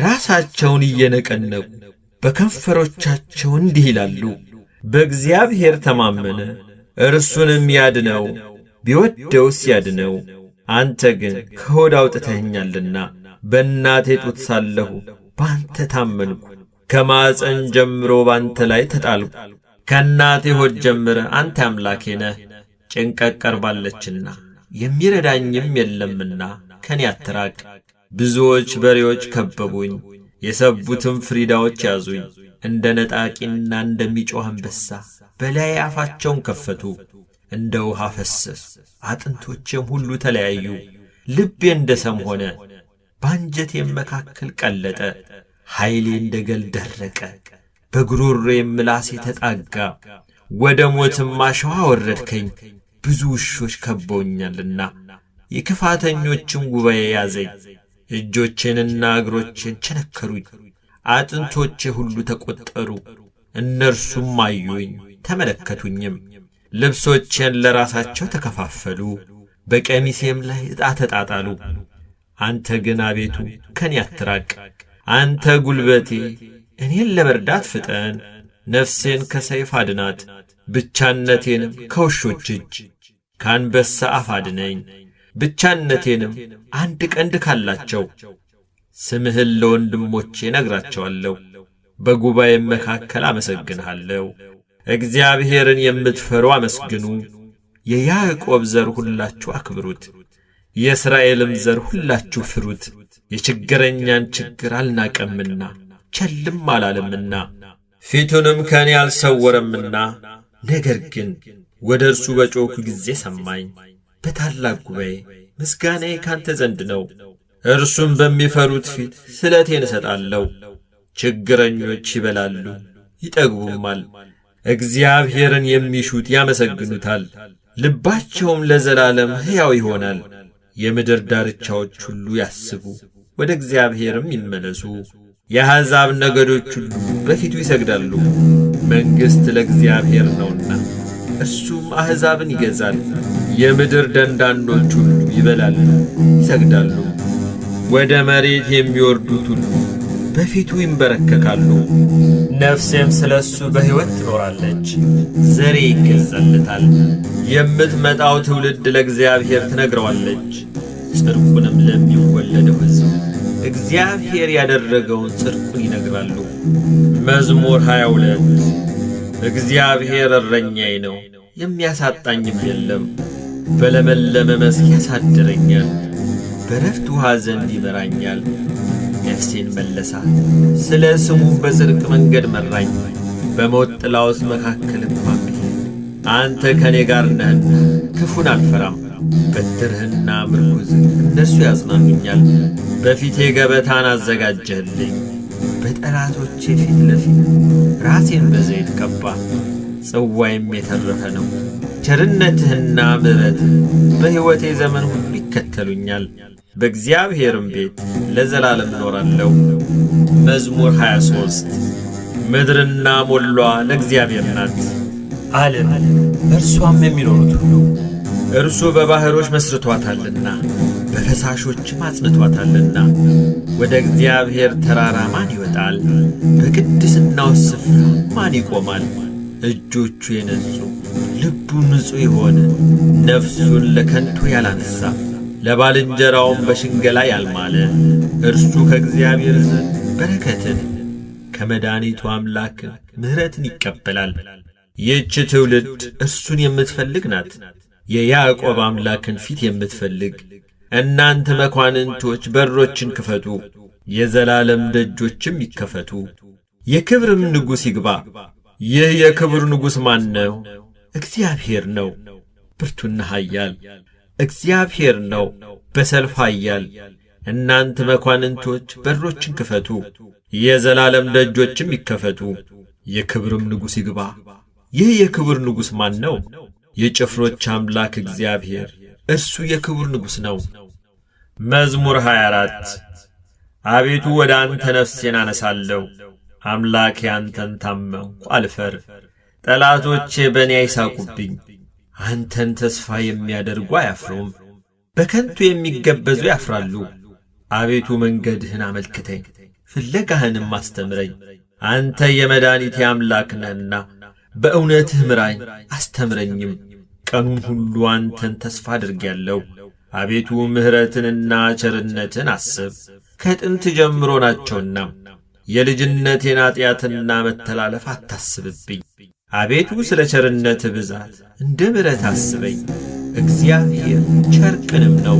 ራሳቸውን እየነቀነቁ በከንፈሮቻቸው እንዲህ ይላሉ፣ በእግዚአብሔር ተማመነ እርሱንም ያድነው፣ ቢወደውስ ያድነው። አንተ ግን ከሆድ አውጥተኸኛልና በእናቴ ጡት ሳለሁ በአንተ ታመንኩ። ከማፀን ጀምሮ ባንተ ላይ ተጣልኩ። ከእናቴ ሆድ ጀምረ አንተ አምላኬ ነህ። ጭንቀት ቀርባለችና የሚረዳኝም የለምና ከኔ አትራቅ። ብዙዎች በሬዎች ከበቡኝ፣ የሰቡትም ፍሪዳዎች ያዙኝ። እንደ ነጣቂና እንደሚጮኽ አንበሳ በላይ አፋቸውን ከፈቱ። እንደ ውሃ ፈሰሱ፣ አጥንቶቼም ሁሉ ተለያዩ። ልቤ እንደ ሰም ሆነ፣ በአንጀቴም መካከል ቀለጠ። ኃይሌ እንደ ገል ደረቀ፣ በጉሮሮዬም ምላሴ ተጣጋ። ወደ ሞትም አሸዋ ወረድከኝ፣ ብዙ ውሾች ከበውኛልና የክፋተኞችም ጉባኤ ያዘኝ። እጆቼንና እግሮቼን ቸነከሩኝ፣ አጥንቶቼ ሁሉ ተቈጠሩ። እነርሱም አዩኝ ተመለከቱኝም። ልብሶቼን ለራሳቸው ተከፋፈሉ፣ በቀሚሴም ላይ ዕጣ ተጣጣሉ። አንተ ግን አቤቱ ከኔ አትራቅ። አንተ ጉልበቴ፣ እኔን ለመርዳት ፍጠን። ነፍሴን ከሰይፍ አድናት፣ ብቻነቴንም ከውሾች እጅ። ከአንበሳ አፍ አድነኝ፣ ብቻነቴንም አንድ ቀንድ ካላቸው። ስምህን ለወንድሞቼ ነግራቸዋለሁ፣ በጉባኤም መካከል አመሰግንሃለሁ። እግዚአብሔርን የምትፈሩ አመስግኑ፣ የያዕቆብ ዘር ሁላችሁ አክብሩት፣ የእስራኤልም ዘር ሁላችሁ ፍሩት። የችግረኛን ችግር አልናቀምና ቸልም አላለምና ፊቱንም ከእኔ አልሰወረምና። ነገር ግን ወደ እርሱ በጮኽሁ ጊዜ ሰማኝ። በታላቅ ጉባኤ ምስጋናዬ ካንተ ዘንድ ነው። እርሱም በሚፈሩት ፊት ስለቴን እሰጣለሁ። ችግረኞች ይበላሉ ይጠግቡማል፣ እግዚአብሔርን የሚሹት ያመሰግኑታል፣ ልባቸውም ለዘላለም ሕያው ይሆናል። የምድር ዳርቻዎች ሁሉ ያስቡ፣ ወደ እግዚአብሔርም ይመለሱ። የአሕዛብ ነገዶች ሁሉ በፊቱ ይሰግዳሉ። መንግሥት ለእግዚአብሔር ነውና እርሱም አሕዛብን ይገዛል። የምድር ደንዳኖች ሁሉ ይበላሉ ይሰግዳሉ። ወደ መሬት የሚወርዱት ሁሉ በፊቱ ይንበረከካሉ። ነፍሴም ስለሱ በሕይወት ትኖራለች፣ ዘሬ ይገዛለታል። የምትመጣው ትውልድ ለእግዚአብሔር ትነግረዋለች፣ ጽድቁንም ለሚወለደው ሕዝብ እግዚአብሔር ያደረገውን ጽድቁን ይነግራሉ። መዝሙር 22 እግዚአብሔር እረኛዬ ነው፣ የሚያሳጣኝም የለም። በለመለመ መስክ ያሳድረኛል፣ በረፍት ውኃ ዘንድ ይመራኛል። ነፍሴን መለሳት፣ ስለ ስሙ በጽድቅ መንገድ መራኝ። በሞት ጥላ ውስጥ መካከል እንኳን ብሄድ አንተ ከእኔ ጋር ነህና ክፉን አልፈራም። በትርህና ምርኩዝህ እነርሱ ያጽናኑኛል። በፊቴ ገበታን አዘጋጀህልኝ፣ በጠላቶቼ ፊት ለፊት ራሴን በዘይት ቀባ። ጽዋዬም የተረፈ ነው። ቸርነትህና ምሕረትህ በሕይወቴ ዘመን ሁሉ ይከተሉኛል፣ በእግዚአብሔርም ቤት ለዘላለም እኖራለሁ። መዝሙር 23 ምድርና ሞሏ ለእግዚአብሔር ናት፣ ዓለም በእርሷም የሚኖሩት ሁሉ። እርሱ በባሕሮች መስርቶአታልና በፈሳሾችም አጽንቶአታልና። ወደ እግዚአብሔር ተራራ ማን ይወጣል? በቅድስናው ስፍራ ማን ይቆማል? እጆቹ የነጹ ልቡ ንጹሕ የሆነ ነፍሱን ለከንቱ ያላነሣ ለባልንጀራውም በሽንገላ ያልማለ እርሱ ከእግዚአብሔር ዘንድ በረከትን ከመድኃኒቱ አምላክ ምሕረትን ይቀበላል። ይህች ትውልድ እርሱን የምትፈልግ ናት፣ የያዕቆብ አምላክን ፊት የምትፈልግ። እናንተ መኳንንቶች በሮችን ክፈቱ፣ የዘላለም ደጆችም ይከፈቱ። የክብርም ንጉሥ ይግባ። ይህ የክብር ንጉሥ ማን ነው? እግዚአብሔር ነው፣ ብርቱና ኃያል እግዚአብሔር ነው፣ በሰልፍ ኃያል። እናንተ መኳንንቶች በሮችን ክፈቱ፣ የዘላለም ደጆችም ይከፈቱ። የክብርም ንጉሥ ይግባ። ይህ የክብር ንጉሥ ማን ነው? የጭፍሮች አምላክ እግዚአብሔር እርሱ የክብር ንጉሥ ነው። መዝሙር 24 አቤቱ ወደ አንተ ነፍሴን አነሳለሁ። አምላኬ አንተን ታመንኩ አልፈር። ጠላቶቼ በእኔ አይሳቁብኝ። አንተን ተስፋ የሚያደርጉ አያፍሩም፣ በከንቱ የሚገበዙ ያፍራሉ። አቤቱ መንገድህን አመልክተኝ፣ ፍለጋህንም አስተምረኝ። አንተ የመድኃኒቴ አምላክ ነህና በእውነትህ ምራኝ አስተምረኝም። ቀኑን ሁሉ አንተን ተስፋ አድርጌያለሁ። አቤቱ ምሕረትንና ቸርነትን አስብ፣ ከጥንት ጀምሮ ናቸውና። የልጅነቴን ኀጢአትና መተላለፍ አታስብብኝ። አቤቱ ስለ ቸርነትህ ብዛት እንደ ምሕረት አስበኝ። እግዚአብሔር ቸር ቅንም ነው፣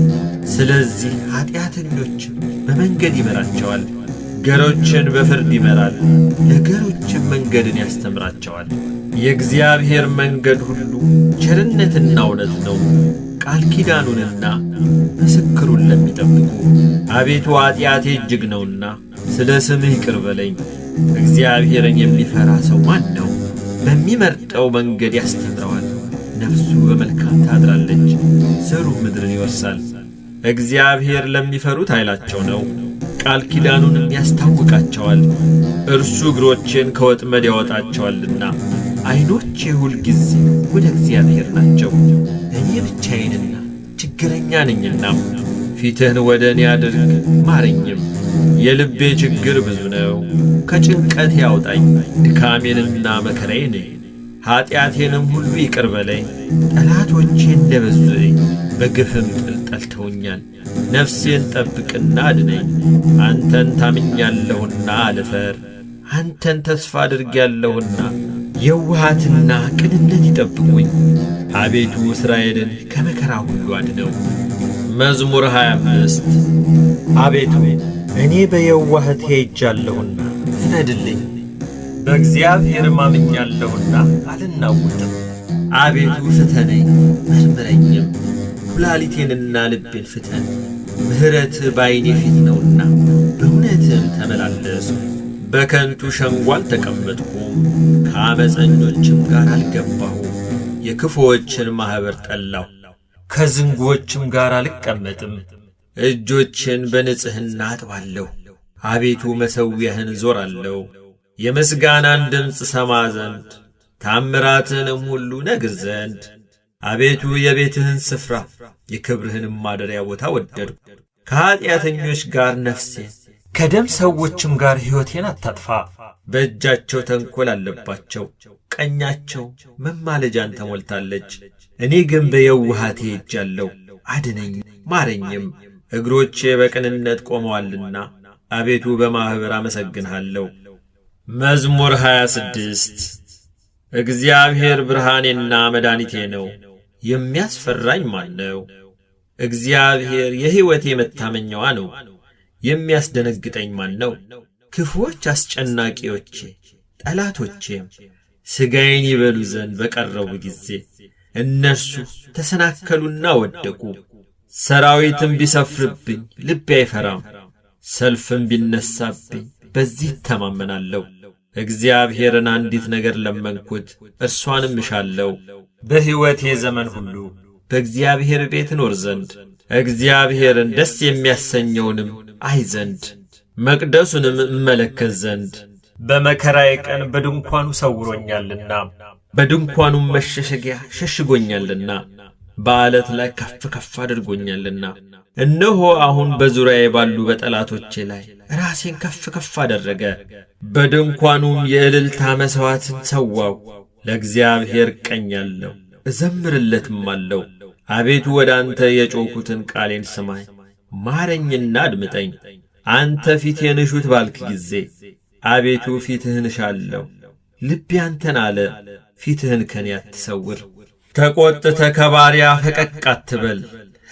ስለዚህ ኀጢአተኞችን በመንገድ ይመራቸዋል። ገሮችን በፍርድ ይመራል፣ ለገሮችም መንገድን ያስተምራቸዋል። የእግዚአብሔር መንገድ ሁሉ ቸርነትና እውነት ነው፣ ቃል ኪዳኑንና ምስክሩን ለሚጠብቁ። አቤቱ ኀጢአቴ እጅግ ነውና ስለ ስምህ ይቅር በለኝ። እግዚአብሔርን የሚፈራ ሰው ማን ነው? በሚመርጠው መንገድ ያስተምረዋል። ነፍሱ በመልካም ታድራለች፣ ዘሩ ምድርን ይወርሳል። እግዚአብሔር ለሚፈሩት ኃይላቸው ነው፣ ቃል ኪዳኑንም ያስታውቃቸዋል። እርሱ እግሮቼን ከወጥመድ ያወጣቸዋልና። ዐይኖቼ ሁል ጊዜ ወደ እግዚአብሔር ናቸው። እኔ ብቻዬንና ችግረኛ ነኝና ፊትህን ወደ እኔ አድርግ ማረኝም። የልቤ ችግር ብዙ ነው፣ ከጭንቀት ያውጣኝ። ድካሜንና መከራዬን ኀጢአቴንም ሁሉ ይቅር በለኝ። ጠላቶቼ እንደ በዙኝ በግፍም ጥል ጠልተውኛል። ነፍሴን ጠብቅና አድነኝ። አንተን ታምኛለሁና አልፈር። አንተን ተስፋ አድርጌያለሁና የውሃትና ቅንነት ይጠብቁኝ። አቤቱ እስራኤልን ከመከራ ሁሉ አድነው። መዝሙር 25 አቤቱ እኔ በየዋህቴ ሄጃለሁና ፍረድልኝ። በእግዚአብሔርም አምኛለሁና አልናወጥም። አቤቱ ፍተነኝ መርምረኝም፣ ኩላሊቴንና ልቤን ፍተን። ምሕረትህ በዐይኔ ፊት ነውና በእውነትህም ተመላለስሁ። በከንቱ ሸንጎ አልተቀመጥሁም፣ ከዓመፀኞችም ጋር አልገባሁም። የክፉዎችን ማኅበር ጠላሁ፣ ከዝንጉዎችም ጋር አልቀመጥም። እጆችን በንጽሕና አጥባለሁ። አቤቱ መሠዊያህን እዞራለሁ፣ የምስጋናን ድምፅ ሰማ ዘንድ ታምራትንም ሁሉ ነግር ዘንድ። አቤቱ የቤትህን ስፍራ የክብርህንም ማደሪያ ቦታ ወደድሁ። ከኀጢአተኞች ጋር ነፍሴን ከደም ሰዎችም ጋር ሕይወቴን አታጥፋ። በእጃቸው ተንኰል አለባቸው፣ ቀኛቸው መማለጃን ተሞልታለች። እኔ ግን በየውሃቴ ሄጃለሁ። አድነኝ ማረኝም። እግሮቼ በቅንነት ቆመዋልና አቤቱ በማኅበር አመሰግንሃለሁ። መዝሙር 26 እግዚአብሔር ብርሃኔና መድኃኒቴ ነው፣ የሚያስፈራኝ ማን ነው? እግዚአብሔር የሕይወቴ መታመኛዋ ነው፣ የሚያስደነግጠኝ ማን ነው? ክፉዎች አስጨናቂዎቼ ጠላቶቼም ሥጋዬን ይበሉ ዘንድ በቀረቡ ጊዜ እነርሱ ተሰናከሉና ወደቁ። ሰራዊትም ቢሰፍርብኝ ልቤ አይፈራም፣ ሰልፍም ቢነሳብኝ በዚህ እተማመናለሁ። እግዚአብሔርን አንዲት ነገር ለመንኩት፣ እርሷንም እሻለሁ፣ በሕይወቴ ዘመን ሁሉ በእግዚአብሔር ቤት እኖር ዘንድ እግዚአብሔርን ደስ የሚያሰኘውንም አይ ዘንድ መቅደሱንም እመለከት ዘንድ። በመከራዬ ቀን በድንኳኑ ሰውሮኛልና በድንኳኑም መሸሸጊያ ሸሽጎኛልና በዓለት ላይ ከፍ ከፍ አድርጎኛልና። እነሆ አሁን በዙሪያዬ ባሉ በጠላቶቼ ላይ ራሴን ከፍ ከፍ አደረገ። በድንኳኑም የእልልታ መሥዋዕትን ሰዋው። ለእግዚአብሔር እቀኛለሁ እዘምርለትም አለው። አቤቱ ወደ አንተ የጮኽሁትን ቃሌን ስማኝ፣ ማረኝና አድምጠኝ። አንተ ፊቴን እሹት ባልክ ጊዜ አቤቱ ፊትህን እሻለሁ። ልቤ አንተን አለ፣ ፊትህን ከኔ አትሰውር። ተቈጥተህ ከባሪያ ፈቀቅ አትበል፣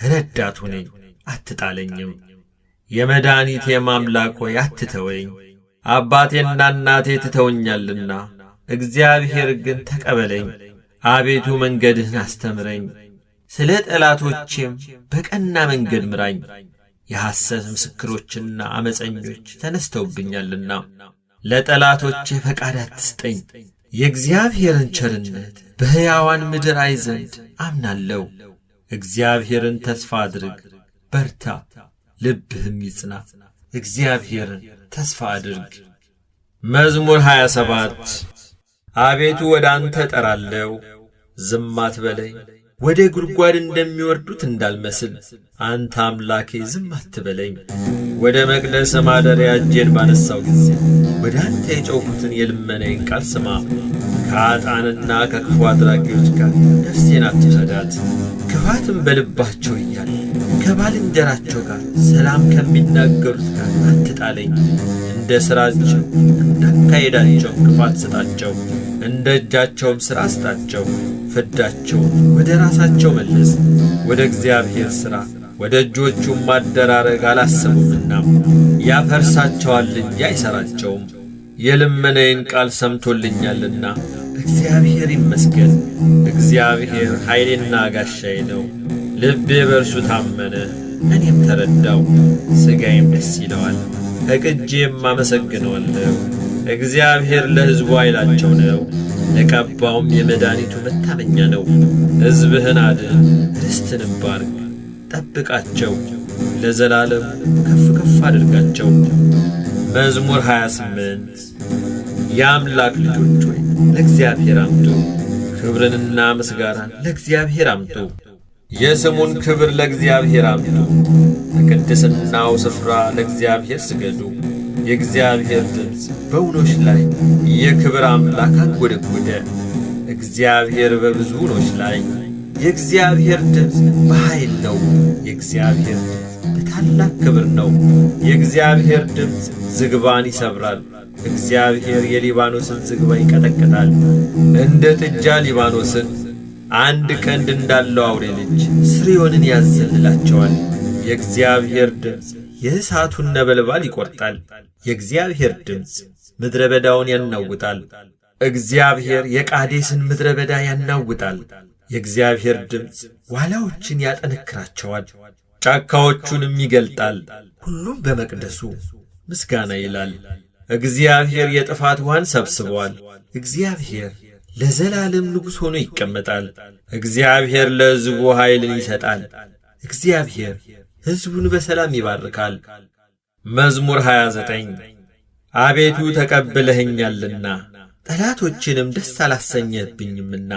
ረዳት ሁነኝ አትጣለኝም። የመድኃኒቴም አምላክ ሆይ አትተወኝ። አባቴና እናቴ ትተውኛልና እግዚአብሔር ግን ተቀበለኝ። አቤቱ መንገድህን አስተምረኝ፣ ስለ ጠላቶቼም በቀና መንገድ ምራኝ። የሐሰት ምስክሮችና ዓመፀኞች ተነስተውብኛልና ለጠላቶቼ ፈቃድ አትስጠኝ። የእግዚአብሔርን ቸርነት በሕያዋን ምድር አይ ዘንድ አምናለሁ። እግዚአብሔርን ተስፋ አድርግ፣ በርታ፣ ልብህም ይጽና። እግዚአብሔርን ተስፋ አድርግ። መዝሙር 27 አቤቱ ወደ አንተ እጠራለሁ፣ ዝም አትበለኝ። ወደ ጉድጓድ እንደሚወርዱት እንዳልመስል አንተ አምላኬ ዝም አትበለኝ። ወደ መቅደስ ማደሪያ እጄን ባነሳው ጊዜ ወደ አንተ የጮኽሁትን የልመናዬን ቃል ስማ። ከኃጥአንና ከክፉ አድራጊዎች ጋር ነፍሴን አትውሰዳት። ክፋትም በልባቸው እያለ ከባልንጀራቸው ጋር ሰላም ከሚናገሩት ጋር አትጣለኝ። እንደ ሥራቸው እንዳካሄዳቸው ክፋት ስጣቸው፣ እንደ እጃቸውም ሥራ ስጣቸው። ፍዳቸውን ወደ ራሳቸው መልስ፣ ወደ እግዚአብሔር ሥራ ወደ እጆቹም ማደራረግ አላሰቡምና ያፈርሳቸዋል እንጂ አይሠራቸውም። የልመናዬን ቃል ሰምቶልኛልና እግዚአብሔር ይመስገን። እግዚአብሔር ኃይሌና ጋሻዬ ነው። ልቤ በእርሱ ታመነ፣ እኔም ተረዳው። ሥጋዬም ደስ ይለዋል፣ ፈቅጄም አመሰግነዋለሁ። እግዚአብሔር ለሕዝቡ ኃይላቸው ነው፣ ለቀባውም የመድኃኒቱ መታመኛ ነው። ሕዝብህን አድን፣ ርስትንም ባርክ፣ ጠብቃቸው፣ ለዘላለም ከፍ ከፍ አድርጋቸው። መዝሙር 28 የአምላክ ልጆች ሆይ ለእግዚአብሔር አምጡ፣ ክብርንና ምስጋናን ለእግዚአብሔር አምጡ። የስሙን ክብር ለእግዚአብሔር አምጡ፣ በቅድስናው ስፍራ ለእግዚአብሔር ስገዱ። የእግዚአብሔር ድምፅ በውኖች ላይ የክብር አምላክ አንጐደጐደ። እግዚአብሔር በብዙ ውኖች ላይ የእግዚአብሔር ድምፅ በኃይል ነው። የእግዚአብሔር ድምፅ በታላቅ ክብር ነው። የእግዚአብሔር ድምፅ ዝግባን ይሰብራል። እግዚአብሔር የሊባኖስን ዝግባ ይቀጠቅጣል። እንደ ጥጃ ሊባኖስን አንድ ቀንድ እንዳለው አውሬ ልጅ ስርዮንን ያዘልላቸዋል። የእግዚአብሔር ድምፅ የእሳቱን ነበልባል ይቈርጣል። የእግዚአብሔር ድምፅ ምድረ በዳውን ያናውጣል። እግዚአብሔር የቃዴስን ምድረ በዳ ያናውጣል። የእግዚአብሔር ድምፅ ዋላዎችን ያጠነክራቸዋል፣ ጫካዎቹንም ይገልጣል። ሁሉም በመቅደሱ ምስጋና ይላል። እግዚአብሔር የጥፋት ውሃን ሰብስበዋል። እግዚአብሔር ለዘላለም ንጉሥ ሆኖ ይቀመጣል። እግዚአብሔር ለሕዝቡ ኃይልን ይሰጣል። እግዚአብሔር ሕዝቡን በሰላም ይባርካል። መዝሙር 29 አቤቱ ተቀብለኸኛልና ጠላቶችንም ደስ አላሰኘህብኝምና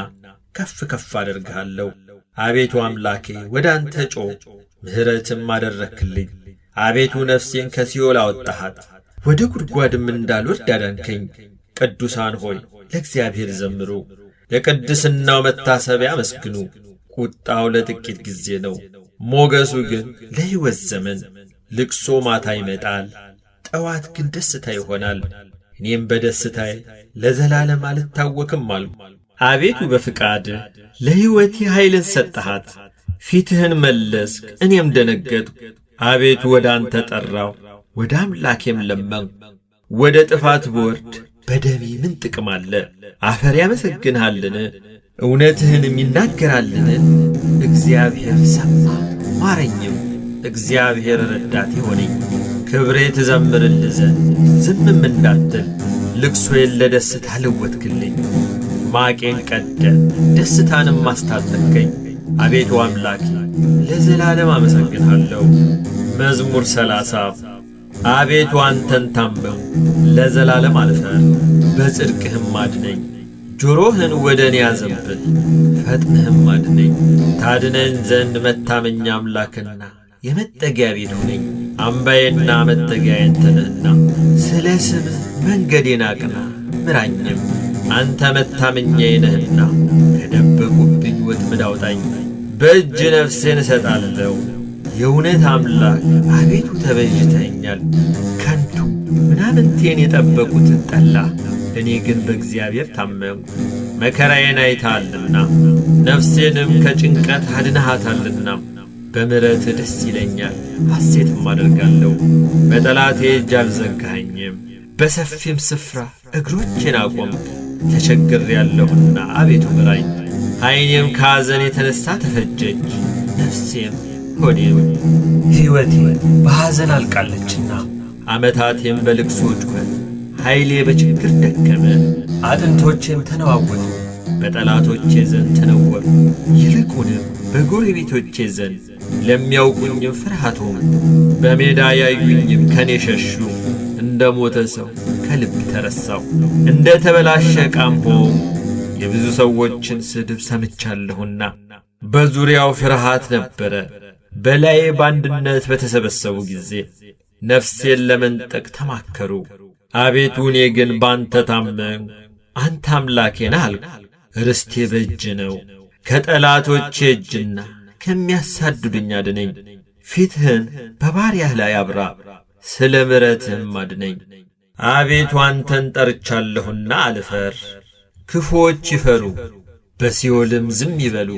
ከፍ ከፍ አደርግሃለሁ። አቤቱ አምላኬ ወደ አንተ ጮኽ፣ ምሕረትም አደረግክልኝ። አቤቱ ነፍሴን ከሲኦል አወጣሃት፣ ወደ ጉድጓድም እንዳልወርድ አዳንከኝ። ቅዱሳን ሆይ ለእግዚአብሔር ዘምሩ፣ ለቅድስናው መታሰቢያ አመስግኑ። ቁጣው ለጥቂት ጊዜ ነው፣ ሞገሱ ግን ለሕይወት ዘመን። ልቅሶ ማታ ይመጣል፣ ጠዋት ግን ደስታ ይሆናል። እኔም በደስታዬ ለዘላለም አልታወክም አልሁ። አቤቱ በፍቃድህ ለሕይወቴ ኃይልን ሰጠሃት። ፊትህን መለስክ፣ እኔም ደነገጥሁ። አቤቱ ወደ አንተ ጠራሁ፣ ወደ አምላኬም ለመንሁ። ወደ ጥፋት ብወርድ በደሜ ምን ጥቅም አለ? አፈር ያመሰግንሃልን? እውነትህንም ይናገራልን? እግዚአብሔር ሰማ ማረኝም፣ እግዚአብሔር ረዳቴ ሆነኝ። ክብሬ ትዘምርልህ ዘንድ ዝምም እንዳትል፣ ልቅሶዬን ለደስታ ለወጥክልኝ። ማቄን ቀደ ደስታንም አስታጠቅከኝ። አቤቱ አምላኬ ለዘላለም አመሰግንሃለሁ። መዝሙር 30 አቤቱ አንተን ታመንሁ፣ ለዘላለም አልፈር፣ በጽድቅህም አድነኝ። ጆሮህን ወደ እኔ አዘንብል፣ ፈጥነህም አድነኝ። ታድነኝ ዘንድ መታመኛ አምላክና የመጠጊያ ቤት ሁነኝ። አምባዬና መጠጊያዬ አንተ ነህና፣ ስለ ስምህ መንገዴን አቅና ምራኝም። አንተ መታመኛዬ ነህና ከደበቁብኝ ወጥመድ አውጣኝ። በእጅ ነፍሴን እሰጣለሁ። የእውነት አምላክ አቤቱ ተቤዥተኸኛል። ከንቱ ምናምንቴን የጠበቁትን ጠላ፣ እኔ ግን በእግዚአብሔር ታመንሁ። መከራዬን አይተሃልና ነፍሴንም ከጭንቀት አድነሃታልና። በምሕረትህ ደስ ይለኛል፣ ሐሴትም አደርጋለሁ። በጠላቴ እጅ አልዘጋኸኝም፣ በሰፊም ስፍራ እግሮቼን አቆምክ። ተቸግሬአለሁና አቤቱ ምራኝ። ዐይኔም ከሐዘን የተነሣ ተፈጀች፣ ነፍሴም ሆዴም። ሕይወቴ በሐዘን አልቃለችና ዓመታቴም በልቅሶ ጩኸት። ኃይሌ በችግር ደከመ፣ አጥንቶቼም ተነዋወጡ። በጠላቶቼ ዘንድ ተነወሩ፣ ይልቁንም በጎረቤቶቼ ዘንድ። ለሚያውቁኝም ፍርሃት ሆኑ፣ በሜዳ ያዩኝም ከኔ ሸሹ። እንደ ሞተ ሰው ከልብ ተረሳሁ፣ እንደ ተበላሸ ዕቃም ሆንሁ። የብዙ ሰዎችን ስድብ ሰምቻለሁና በዙሪያው ፍርሃት ነበረ። በላዬ በአንድነት በተሰበሰቡ ጊዜ ነፍሴን ለመንጠቅ ተማከሩ። አቤቱ እኔ ግን ባንተ ታመንሁ። አንተ አምላኬ ነህ አልሁ። ርስቴ በእጅ ነው፣ ከጠላቶቼ እጅና ከሚያሳድዱኝ አድነኝ። ፊትህን በባሪያህ ላይ አብራ፣ ስለ ምሕረትህም አድነኝ። አቤቱ አንተን ጠርቻለሁና አልፈር። ክፉዎች ይፈሩ፣ በሲኦልም ዝም ይበሉ።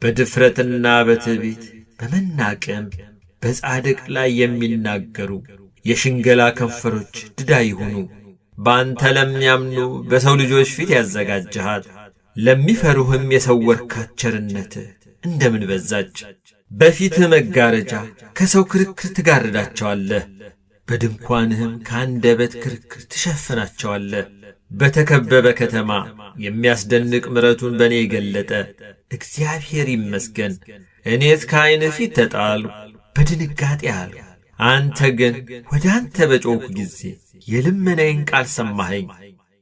በድፍረትና በትዕቢት በመናቅም በጻድቅ ላይ የሚናገሩ የሽንገላ ከንፈሮች ድዳ ይሁኑ። በአንተ ለሚያምኑ በሰው ልጆች ፊት ያዘጋጀሃት፣ ለሚፈሩህም የሰወርካት ቸርነትህ እንደምን በዛች! በፊትህ መጋረጃ ከሰው ክርክር ትጋርዳቸዋለህ፣ በድንኳንህም ከአንደበት ክርክር ትሸፍናቸዋለህ። በተከበበ ከተማ የሚያስደንቅ ምሕረቱን በእኔ የገለጠ እግዚአብሔር ይመስገን። እኔስ ከዐይንህ ፊት ተጣልሁ፣ በድንጋጤ አልሁ። አንተ ግን ወደ አንተ በጮኽሁ ጊዜ የልመናዬን ቃል ሰማኸኝ።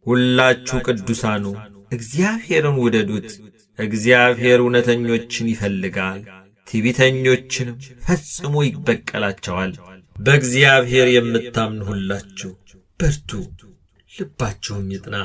ሁላችሁ ቅዱሳኑ እግዚአብሔርን ውደዱት። እግዚአብሔር እውነተኞችን ይፈልጋል፣ ትዕቢተኞችንም ፈጽሞ ይበቀላቸዋል። በእግዚአብሔር የምታምኑ ሁላችሁ በርቱ፣ ልባችሁም ይጥና።